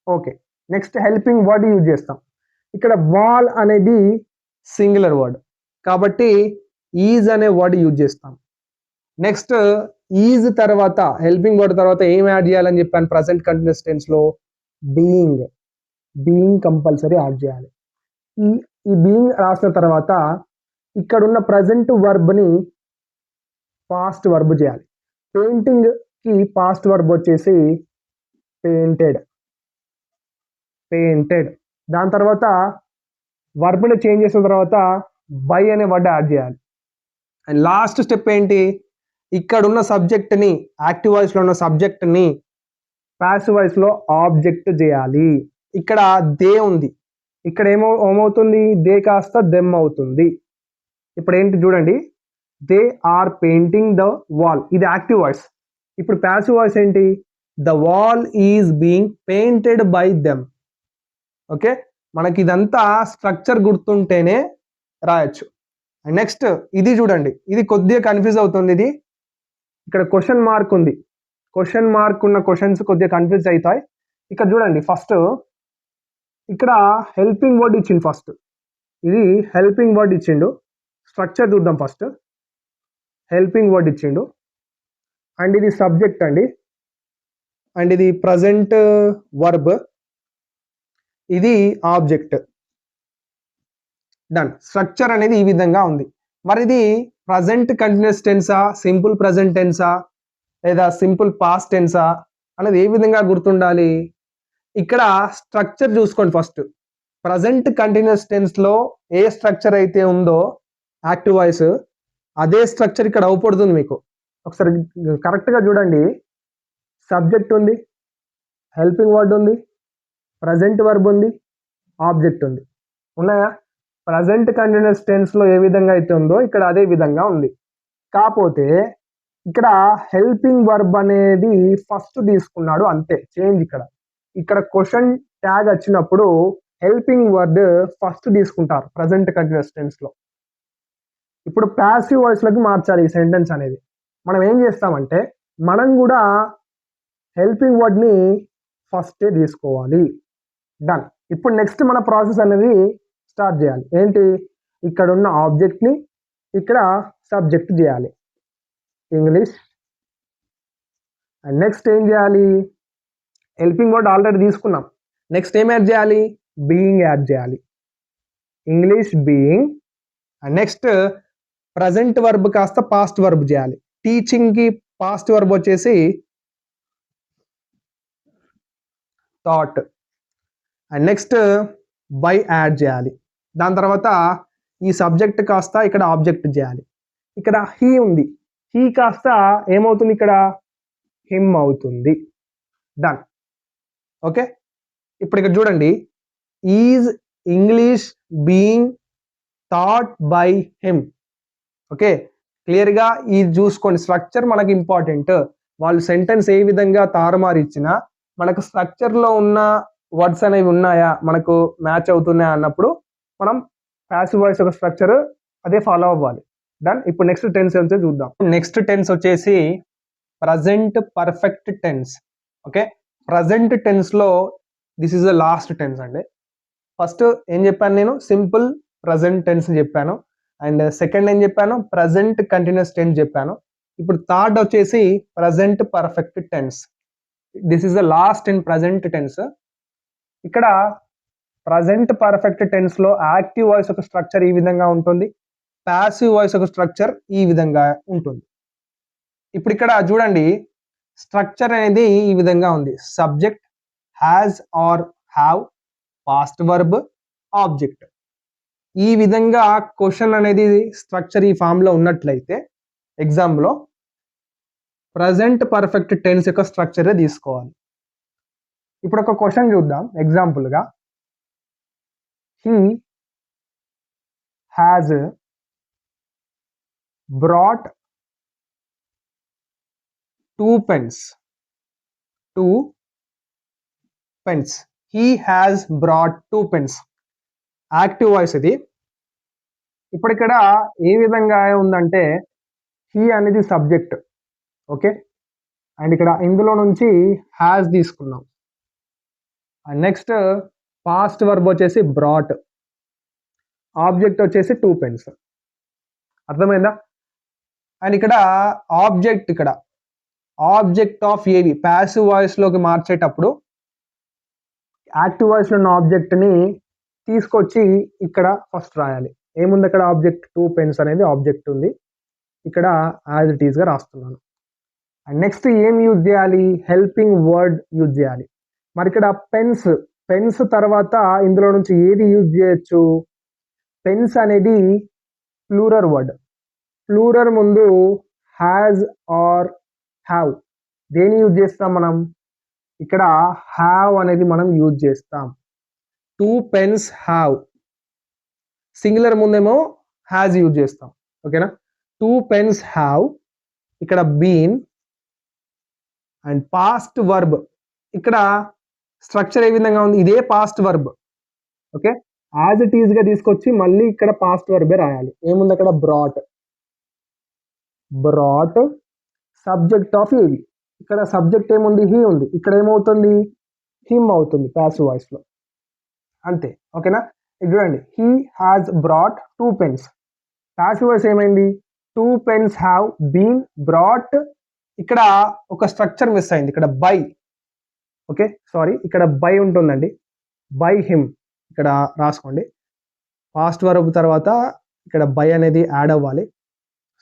Okay, next helping word use చేస్తాం. ఇక్కడ వాల్ అనేది సింగులర్ వర్డ్ కాబట్టి ఈజ్ అనే వర్డ్ యూజ్ చేస్తాం. నెక్స్ట్ ఈజ్ తర్వాత హెల్పింగ్ వర్డ్ తర్వాత ఏం యాడ్ చేయాలని చెప్పాను, ప్రజెంట్ కంటిన్యూస్ టెన్స్లో బీయింగ్. బీయింగ్ కంపల్సరీ యాడ్ చేయాలి. ఈ బీయింగ్ రాసిన తర్వాత ఇక్కడున్న ప్రజెంట్ వర్బ్ని పాస్ట్ వర్బ్ చేయాలి. పెయింటింగ్కి పాస్ట్ వర్బ్ వచ్చేసి పెయింటెడ్. పెయింటెడ్. దాని తర్వాత వర్బ్ని చేంజ్ చేసిన తర్వాత బై అనే వర్డ్ యాడ్ చేయాలి. అండ్ లాస్ట్ స్టెప్ ఏంటి, ఇక్కడ ఉన్న సబ్జెక్ట్ని, యాక్టివ్ వాయిస్లో ఉన్న సబ్జెక్ట్ని ప్యాసివ్ వాయిస్లో ఆబ్జెక్ట్ చేయాలి. ఇక్కడ దే ఉంది, ఇక్కడ ఏమవుతుంది, దే కాస్త దెమ్ అవుతుంది. ఇప్పుడు ఏంటి చూడండి, they are painting the wall, ఇది యాక్టివ్ వాయిస్. ఇప్పుడు ప్యాసివ్ వాయిస్ ఏంటి, the wall is being painted by them. Okay, మనకి ఇదంతా స్ట్రక్చర్ గుర్తుంటేనే రాయొచ్చు. అండ్ నెక్స్ట్ ఇది చూడండి, ఇది కొద్దిగా కన్ఫ్యూజ్ అవుతుంది. ఇది ఇక్కడ క్వశ్చన్ మార్క్ ఉంది, క్వశ్చన్ మార్క్ ఉన్న క్వశ్చన్స్ కొద్దిగా కన్ఫ్యూజ్ అవుతాయి. ఇక్కడ చూడండి, ఫస్ట్ ఇక్కడ హెల్పింగ్ వర్డ్ ఇచ్చిండు. ఫస్ట్ ఇది హెల్పింగ్ వర్డ్ ఇచ్చిండు. స్ట్రక్చర్ చూద్దాం. ఫస్ట్ హెల్పింగ్ వర్డ్ ఇచ్చిండు, అండ్ ఇది సబ్జెక్ట్ అండి, అండ్ ఇది ప్రజెంట్ వర్బ్, ఇది ఆబ్జెక్ట్. డన్. స్ట్రక్చర్ అనేది ఈ విధంగా ఉంది. మరి ఇది ప్రజెంట్ కంటిన్యూస్ టెన్సా, సింపుల్ ప్రజెంట్ టెన్సా, లేదా సింపుల్ పాస్ట్ టెన్సా అనేది ఏ విధంగా గుర్తుండాలి. ఇక్కడ స్ట్రక్చర్ చూసుకోండి. ఫస్ట్ ప్రజెంట్ కంటిన్యూస్ టెన్స్లో ఏ స్ట్రక్చర్ అయితే ఉందో యాక్టివ్ వాయిస్, అదే స్ట్రక్చర్ ఇక్కడ అవపడుతుంది మీకు. ఒకసారి కరెక్ట్గా చూడండి, సబ్జెక్ట్ ఉంది, హెల్పింగ్ వర్డ్ ఉంది, ప్రజెంట్ వర్బ్ ఉంది, ఆబ్జెక్ట్ ఉంది. ఉన్నాయా? ప్రజెంట్ కంటిన్యూస్ టెన్స్లో ఏ విధంగా అయితే ఉందో ఇక్కడ అదే విధంగా ఉంది. కాకపోతే ఇక్కడ హెల్పింగ్ వర్బ్ అనేది ఫస్ట్ తీసుకున్నాడు, అంతే చేంజ్. ఇక్కడ క్వశ్చన్ ట్యాగ్ వచ్చినప్పుడు హెల్పింగ్ వర్డ్ ఫస్ట్ తీసుకుంటారు ప్రజెంట్ కంటిన్యూస్ టెన్స్లో. ఇప్పుడు ప్యాసివ్ వాయిస్లోకి మార్చాలి ఈ సెంటెన్స్ అనేది. మనం ఏం చేస్తామంటే మనం కూడా హెల్పింగ్ వర్డ్ని ఫస్టే తీసుకోవాలి. డన్. ఇప్పుడు నెక్స్ట్ మన ప్రాసెస్ అనేది స్టార్ట్ చేయాలి. ఏంటి, ఇక్కడ ఉన్న ఆబ్జెక్ట్ని ఇక్కడ సబ్జెక్ట్ చేయాలి, ఇంగ్లీష్. అండ్ నెక్స్ట్ ఏం చేయాలి, హెల్పింగ్ వర్డ్ ఆల్రెడీ తీసుకున్నాం. నెక్స్ట్ ఏం యాడ్ చేయాలి, బీయింగ్ యాడ్ చేయాలి, English being. And next present verb కాస్త పాస్ట్ వర్బ్ చేయాలి. టీచింగ్కి పాస్ట్ వర్బ్ వచ్చేసి thought. And next by add చేయాలి. దాని తర్వాత ఈ సబ్జెక్ట్ కాస్త ఇక్కడ ఆబ్జెక్ట్ చేయాలి. ఇక్కడ హీ ఉంది, హీ కాస్త ఏమవుతుంది, ఇక్కడ హిమ్ అవుతుంది. డన్. ఓకే, ఇప్పుడు ఇక్కడ చూడండి, is English being taught by him. Okay, క్లియర్గా ఇది చూసుకోండి. స్ట్రక్చర్ మనకి ఇంపార్టెంట్. వాళ్ళు సెంటెన్స్ ఏ విధంగా తారుమారు ఇచ్చినా మనకు స్ట్రక్చర్లో ఉన్న వర్డ్స్ అనేవి ఉన్నాయా, మనకు మ్యాచ్ అవుతున్నాయా అన్నప్పుడు మనం ప్యాసివ్ వాయిస్ యొక్క స్ట్రక్చర్ అదే ఫాలో అవ్వాలి. డన్. ఇప్పుడు నెక్స్ట్ టెన్స్ వచ్చి చూద్దాం. నెక్స్ట్ టెన్స్ వచ్చేసి present perfect tense. Okay, present టెన్స్లో this is the last tense అండి. ఫస్ట్ ఏం చెప్పాను నేను? సింపుల్ ప్రజెంట్ టెన్స్ చెప్పాను. అండ్ సెకండ్ ఏం చెప్పాను? ప్రజెంట్ కంటిన్యూస్ టెన్స్ చెప్పాను. ఇప్పుడు థర్డ్ వచ్చేసి present perfect tense. This is the last in present tense. ఇక్కడ ప్రజెంట్ పర్ఫెక్ట్ టెన్స్ లో యాక్టివ్ వాయిస్ ఒక స్ట్రక్చర్ ఈ విధంగా ఉంటుంది, ప్యాసివ్ వాయిస్ ఒక స్ట్రక్చర్ ఈ విధంగా ఉంటుంది. ఇప్పుడు ఇక్కడ చూడండి, స్ట్రక్చర్ అనేది ఈ విధంగా ఉంది. Subject, has are have, past verb, object. ఈ విధంగా క్వశ్చన్ అనేది స్ట్రక్చర్ ఈ ఫామ్ లో ఉన్నట్లయితే ఎగ్జామ్లో ప్రజెంట్ పర్ఫెక్ట్ టెన్స్ యొక్క స్ట్రక్చరే తీసుకోవాలి. ఇప్పుడు ఒక క్వశ్చన్ చూద్దాం ఎగ్జాంపుల్గా. He has brought 2 pens. 2 pens. He has brought 2 pens. Active voice ఇది. ఇప్పుడు ఇక్కడ ఏ విధంగా ఉందంటే హీ అనేది సబ్జెక్ట్. ఓకే, అండ్ ఇక్కడ ఇందులో నుంచి హ్యాజ్ తీసుకున్నాం. అండ్ నెక్స్ట్ పాస్ట్ వర్బ్ వచ్చేసి బ్రాట్, ఆబ్జెక్ట్ వచ్చేసి 2 pens. అర్థమైందా? అండ్ ఇక్కడ ఆబ్జెక్ట్ ఆఫ్ ఏవి ప్యాసివ్ వాయిస్ లోకి మార్చేటప్పుడు యాక్టివ్ వాయిస్ లో ఉన్న ఆబ్జెక్ట్ ని తీసుకొచ్చి ఇక్కడ ఫస్ట్ రాయాలి. ఏముంది అక్కడ? ఆబ్జెక్ట్ 2 pens అనేది ఆబ్జెక్ట్ ఉంది, ఇక్కడ యాజ్ ఇట్ ఈస్ గా రాస్తున్నాను. అండ్ నెక్స్ట్ ఏం యూజ్ చేయాలి? హెల్పింగ్ వర్డ్ యూజ్ చేయాలి. మరి ఇక్కడ పెన్స్ తర్వాత ఇందులో నుంచి ఏది యూజ్ చేయొచ్చు? పెన్స్ అనేది ప్లూరల్ వర్డ్. ప్లూరల్ ముందు హ్యాజ్ ఆర్ హ్యావ్ దేని యూజ్ చేస్తాం మనం? ఇక్కడ హ్యావ్ అనేది మనం యూజ్ చేస్తాం. 2 pens హ్యావ్. సింగులర్ ముందేమో హ్యాజ్ యూజ్ చేస్తాం. ఓకేనా? 2 pens హ్యావ్, ఇక్కడ బీన్. అండ్ పాస్ట్ వర్బ్, ఇక్కడ స్ట్రక్చర్ ఏ విధంగా ఉంది? ఇదే past verb. Okay, as it is గా తీసుకొచ్చి మళ్ళీ ఇక్కడ పాస్ట్ వర్బే రాయాలి. ఏముంది అక్కడ? బ్రాట్. సబ్జెక్ట్ ఆఫ్ ఏవి? ఇక్కడ సబ్జెక్ట్ ఏముంది? హీ ఉంది. ఇక్కడ ఏమవుతుంది? హిమ్ అవుతుంది ప్యాసివ్ వాయిస్ లో. అంతే. ఓకేనా? ఇది చూడండి, he has brought 2 pens. Passive voice ఏమైంది? 2 pens హ్యావ్ బీన్ బ్రాట్. ఇక్కడ ఒక స్ట్రక్చర్ మిస్ అయింది, ఇక్కడ బై. ఓకే, సారీ, ఇక్కడ బై ఉంటుందండి, బై హిమ్ ఇక్కడ రాసుకోండి. పాస్ట్ వర్బ్ తర్వాత ఇక్కడ బై అనేది యాడ్ అవ్వాలి.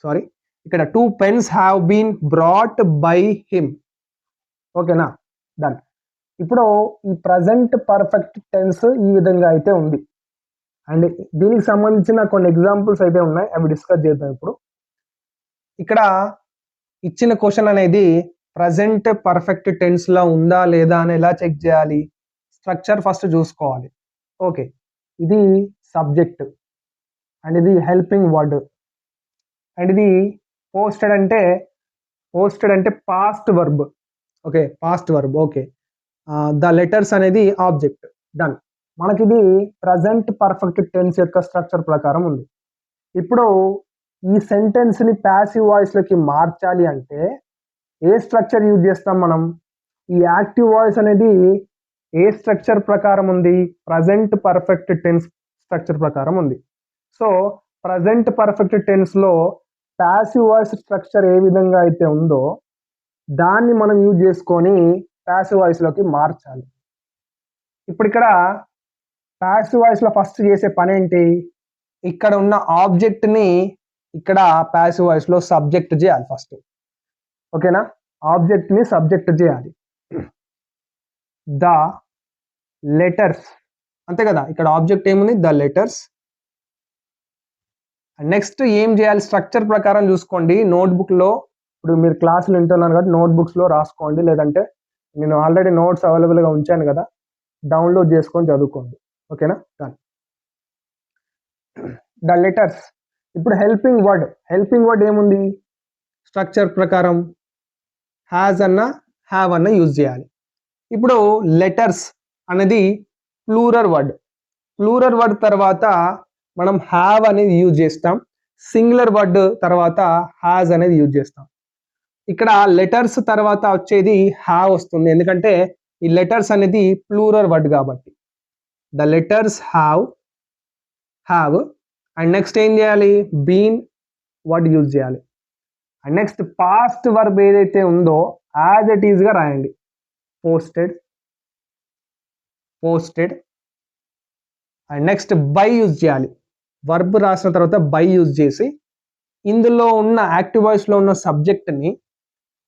సారీ, ఇక్కడ 2 pens have been brought by him. ఓకేనా? డన్. ఇప్పుడు ఈ ప్రజెంట్ పర్ఫెక్ట్ టెన్స్ ఈ విధంగా అయితే ఉంది. అండ్ దీనికి సంబంధించిన కొన్ని ఎగ్జాంపుల్స్ అయితే ఉన్నాయి, అవి డిస్కస్ చేద్దాం ఇప్పుడు. ఇక్కడ ఇచ్చిన క్వశ్చన్ అనేది ప్రజెంట్ పర్ఫెక్ట్ టెన్స్ లో ఉందా లేదా అని ఎలా చెక్ చేయాలి? స్ట్రక్చర్ ఫస్ట్ చూసుకోవాలి. ఓకే, ఇది సబ్జెక్ట్ అండ్ ఇది హెల్పింగ్ వర్డ్ అండ్ ఇది పోస్టెడ్ అంటే past verb. Okay, past verb. Okay, the letters అనేది ఆబ్జెక్ట్. డన్. మనకి ఇది ప్రజెంట్ పర్ఫెక్ట్ టెన్స్ యొక్క స్ట్రక్చర్ ప్రకారం ఉంది. ఇప్పుడు ఈ సెంటెన్స్ ని ప్యాసివ్ వాయిస్ లోకి మార్చాలి అంటే ఏ స్ట్రక్చర్ యూజ్ చేస్తాం మనం? ఈ యాక్టివ్ వాయిస్ అనేది ఏ స్ట్రక్చర్ ప్రకారం ఉంది? ప్రజెంట్ పర్ఫెక్ట్ టెన్స్ స్ట్రక్చర్ ప్రకారం ఉంది. సో ప్రజెంట్ పర్ఫెక్ట్ టెన్స్ లో ప్యాసివ్ వాయిస్ స్ట్రక్చర్ ఏ విధంగా అయితే ఉందో దాన్ని మనం యూజ్ చేసుకొని ప్యాసివ్ వాయిస్ లోకి మార్చాలి. ఇప్పుడు ఇక్కడ ప్యాసివ్ వాయిస్ లో ఫస్ట్ చేసే పని ఏంటి? ఇక్కడ ఉన్న ఆబ్జెక్ట్ ని ఇక్కడ ప్యాసివ్ వాయిస్ లో సబ్జెక్ట్ చేయాలి ఫస్ట్. ఓకేనా? ఆబ్జెక్ట్ ని సబ్జెక్ట్ చేయాలి. ద లెటర్స్, అంతే కదా? ఇక్కడ ఆబ్జెక్ట్ ఏముంది? The letters. నెక్స్ట్ ఏం చేయాలి? స్ట్రక్చర్ ప్రకారం చూసుకోండి. నోట్బుక్ లో, ఇప్పుడు మీరు క్లాసులు వింటున్నారు కాబట్టి నోట్బుక్స్ లో రాసుకోండి, లేదంటే నేను ఆల్రెడీ నోట్స్ అవైలబుల్ గా ఉంచాను కదా, డౌన్లోడ్ చేసుకొని చదువుకోండి. ఓకేనా? డన్. The letters. ఇప్పుడు హెల్పింగ్ వర్డ్ ఏముంది? స్ట్రక్చర్ ప్రకారం హ్యాజ్ అన్న హ్యావ్ అన్న యూజ్ చేయాలి. ఇప్పుడు లెటర్స్ అనేది ప్లూరల్ వర్డ్. ప్లూరల్ వర్డ్ తర్వాత మనం హ్యావ్ అనేది యూజ్ చేస్తాం. సింగులర్ వర్డ్ తర్వాత హ్యాజ్ అనేది యూజ్ చేస్తాం. ఇక్కడ లెటర్స్ తర్వాత వచ్చేది హ్యావ్ వస్తుంది, ఎందుకంటే ఈ లెటర్స్ అనేది ప్లూరల్ వర్డ్ కాబట్టి. The letters have and next ఏం చేయాలి, బీన్ వర్డ్ యూజ్ చేయాలి. అండ్ నెక్స్ట్ పాస్ట్ వర్బ్ ఏదైతే ఉందో యాజ్ ఇట్ ఈజ్ గా రాయండి. Posted and next by use చేయాలి. వర్బ్ రాసిన తర్వాత బై యూజ్ చేసి ఇందులో ఉన్న యాక్టివ్ వాయిస్ లో ఉన్న సబ్జెక్ట్ ని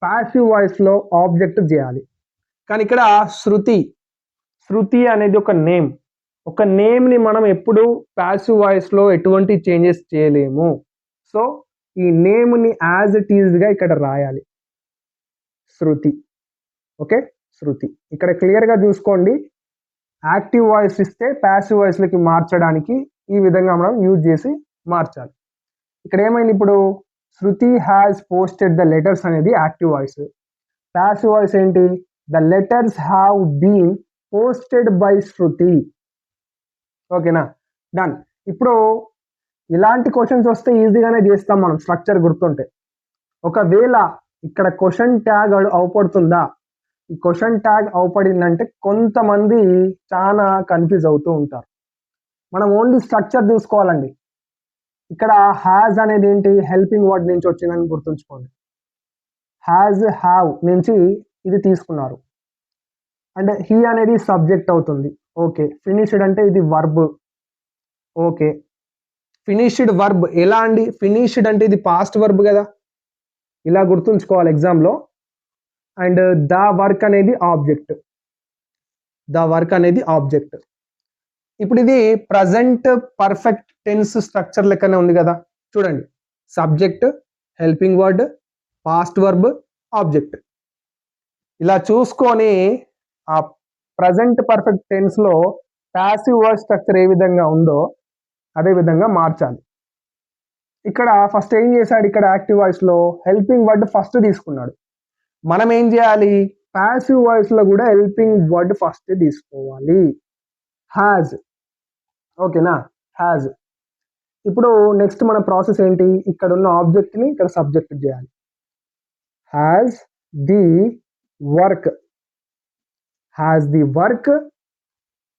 పాసివ్ వాయిస్ లో ఆబ్జెక్ట్ చేయాలి. కానీ ఇక్కడ శృతి అనేది ఒక నేమ్. ఒక నేమ్ ని మనం ఎప్పుడు పాసివ్ వాయిస్ లో ఎటువంటి చేంజెస్ చేయలేము. సో ఈ నేమ్ ని యాజ్ ఇట్ ఈజ్ గా ఇక్కడ రాయాలి, శృతి. ఓకే, శృతి. ఇక్కడ క్లియర్ గా చూసుకోండి, యాక్టివ్ వాయిస్ ఇస్తే పాసివ్ వాయిస్ లకి మార్చడానికి ఈ విధంగా మనం యూజ్ చేసి మార్చాలి. ఇక్కడ ఏమైంది, ఇప్పుడు Shruti has posted the letters అనేది యాక్టివ్ వాయిస్. పాసివ్ వాయిస్ ఏంటి, the letters have been posted by Shruti. ఓకేనా, డన్. ఇప్పుడు ఇలాంటి క్వశ్చన్స్ వస్తే ఈజీగానే చేస్తాం మనం, స్ట్రక్చర్ గుర్తుంటే. ఒకవేళ ఇక్కడ క్వశ్చన్ ట్యాగ్ అవపడుతుందా, ఈ క్వశ్చన్ ట్యాగ్ అవపడిందంటే కొంతమంది చాలా కన్ఫ్యూజ్ అవుతూ ఉంటారు. మనం ఓన్లీ స్ట్రక్చర్ చూసుకోవాలండి. ఇక్కడ హ్యాజ్ అనేది ఏంటి, హెల్పింగ్ వర్డ్ నుంచి వచ్చిందని గుర్తుంచుకోండి. హ్యాజ్ హ్యావ్ నుంచి ఇది తీసుకున్నారు. అండ్ హీ అనేది సబ్జెక్ట్ అవుతుంది. ఓకే, ఫినిష్డ్ అంటే ఇది వర్బ్. ఓకే, ఫినిష్డ్ వర్బ్ ఎలా అండి, ఫినిష్డ్ అంటే ఇది పాస్ట్ వర్బ్ కదా, ఇలా గుర్తుంచుకోవాలి ఎగ్జామ్లో. అండ్ ద వర్క్ అనేది ఆబ్జెక్ట్. ఇప్పుడు ఇది ప్రజెంట్ పర్ఫెక్ట్ టెన్స్ స్ట్రక్చర్ లెక్కనే ఉంది కదా, చూడండి. Subject, helping word, past verb, object. ఇలా చూసుకొని ఆ ప్రజెంట్ పర్ఫెక్ట్ టెన్స్ లో పాసివ్ వర్డ్ స్ట్రక్చర్ ఏ విధంగా ఉందో అదే విధంగా మార్చాలి. ఇక్కడ ఫస్ట్ ఏం చేశాడు, ఇక్కడ యాక్టివ్ వాయిస్ లో హెల్పింగ్ వర్డ్ ఫస్ట్ తీసుకున్నాడు. మనం ఏం చేయాలి, పాసివ్ వాయిస్ లో కూడా హెల్పింగ్ వర్డ్ ఫస్ట్ తీసుకోవాలి, హ్యాజ్. ఓకేనా, హ్యాజ్. ఇప్పుడు నెక్స్ట్ మన ప్రాసెస్ ఏంటి, ఇక్కడ ఉన్న ఆబ్జెక్ట్ ని ఇక్కడ సబ్జెక్ట్ చేయాలి. హ్యాజ్ ది వర్క్,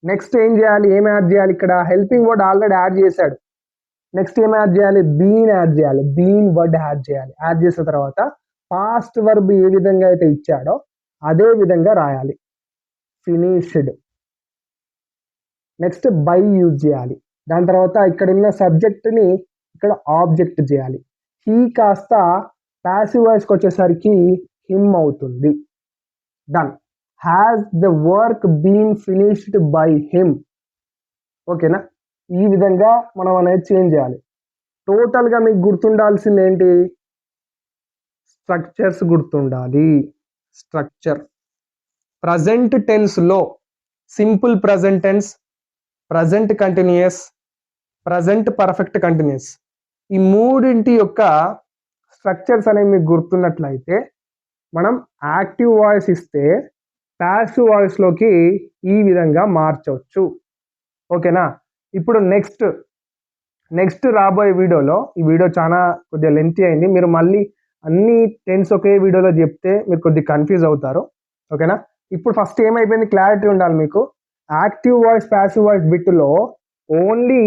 నెక్స్ట్ ఏం చేయాలి, ఏం యాడ్ చేయాలి, ఇక్కడ హెల్పింగ్ వర్డ్ ఆల్రెడీ యాడ్ చేశాడు. నెక్స్ట్ ఏం యాడ్ చేయాలి, బీన్ యాడ్ చేయాలి, బీన్ వర్డ్ యాడ్ చేయాలి. యాడ్ చేసిన తర్వాత పాస్ట్ వర్బ్ ఏ విధంగా అయితే ఇచ్చాడో అదే విధంగా రాయాలి, ఫినిష్డ్. నెక్స్ట్ బై యూజ్ చేయాలి. దాని తర్వాత ఇక్కడ ఉన్న సబ్జెక్ట్ ని ఇక్కడ ఆబ్జెక్ట్ చేయాలి. హీ కాస్త పాసివ్ వాయిస్కి వచ్చేసరికి హిమ్ అవుతుంది. Done. Has the work been finished by him. ఓకేనా, ఈ విధంగా మనం అనేది చేంజ్ చేయాలి. టోటల్గా మీకు గుర్తుండాల్సింది ఏంటి, స్ట్రక్చర్స్ గుర్తుండాలి. స్ట్రక్చర్ ప్రజెంట్ టెన్స్ లో simple present tense, present continuous, present perfect continuous, ఈ మూడింటి యొక్క స్ట్రక్చర్స్ అనేవి మీకు గుర్తున్నట్లయితే మనం యాక్టివ్ వాయిస్ ఇస్తే పాసివ్ వాయిస్ లోకి ఈ విధంగా మార్చవచ్చు. ఓకేనా, ఇప్పుడు నెక్స్ట్ రాబోయే వీడియోలో, ఈ వీడియో చాలా కొద్దిగా లెంతీ అయింది, మీరు మళ్ళీ అన్ని టెన్స్ ఒకే వీడియోలో చెప్తే మీరు కొద్దిగా కన్ఫ్యూజ్ అవుతారు. ఓకేనా, ఇప్పుడు ఫస్ట్ ఏమైపోయింది, క్లారిటీ ఉండాలి మీకు. యాక్టివ్ వాయిస్ పాసివ్ వాయిస్ బిట్లో ఓన్లీ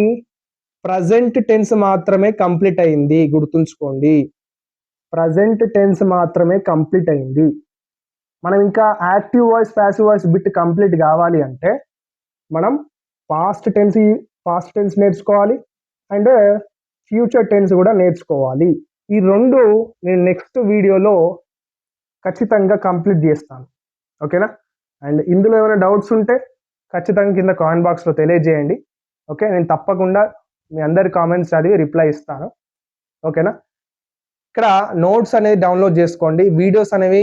ప్రజెంట్ టెన్స్ మాత్రమే కంప్లీట్ అయింది, గుర్తుంచుకోండి. ప్రజెంట్ టెన్స్ మాత్రమే కంప్లీట్ అయింది. మనం ఇంకా active voice passive voice bit complete కావాలి అంటే మనం పాస్ట్ టెన్స్ నేర్చుకోవాలి అండ్ ఫ్యూచర్ టెన్స్ కూడా నేర్చుకోవాలి. ఈ రెండు నేను నెక్స్ట్ వీడియోలో ఖచ్చితంగా కంప్లీట్ చేస్తాను. ఓకేనా, అండ్ ఇందులో ఏమైనా డౌట్స్ ఉంటే ఖచ్చితంగా కింద కామెంట్ బాక్స్లో తెలియజేయండి. ఓకే, నేను తప్పకుండా మీ అందరి కామెంట్స్ చదివి రిప్లై ఇస్తాను. ఓకేనా, ఇక్కడ నోట్స్ అనేది డౌన్లోడ్ చేసుకోండి. వీడియోస్ అనేవి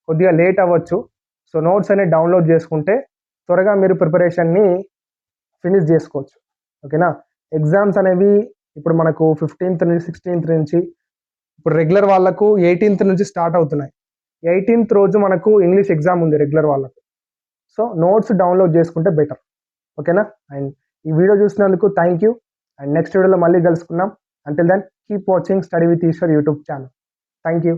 కొద్దిగా లేట్ అవ్వచ్చు, సో నోట్స్ అనేది డౌన్లోడ్ చేసుకుంటే త్వరగా మీరు ప్రిపరేషన్ని ఫినిష్ చేసుకోవచ్చు. ఓకేనా, ఎగ్జామ్స్ అనేవి ఇప్పుడు మనకు 15th నుంచి 16th నుంచి, ఇప్పుడు రెగ్యులర్ వాళ్ళకు 18th నుంచి స్టార్ట్ అవుతున్నాయి. 18th రోజు మనకు ఇంగ్లీష్ ఎగ్జామ్ ఉంది రెగ్యులర్ వాళ్ళకు. సో నోట్స్ డౌన్లోడ్ చేసుకుంటే బెటర్. ఓకేనా? అండ్ ఈ వీడియో చూసినందుకు థ్యాంక్ యూ. అండ్ నెక్స్ట్ వీడియోలో మళ్ళీ కలుసుకుందాం. Until then keep watching study with Eshwar YouTube channel. Thank you.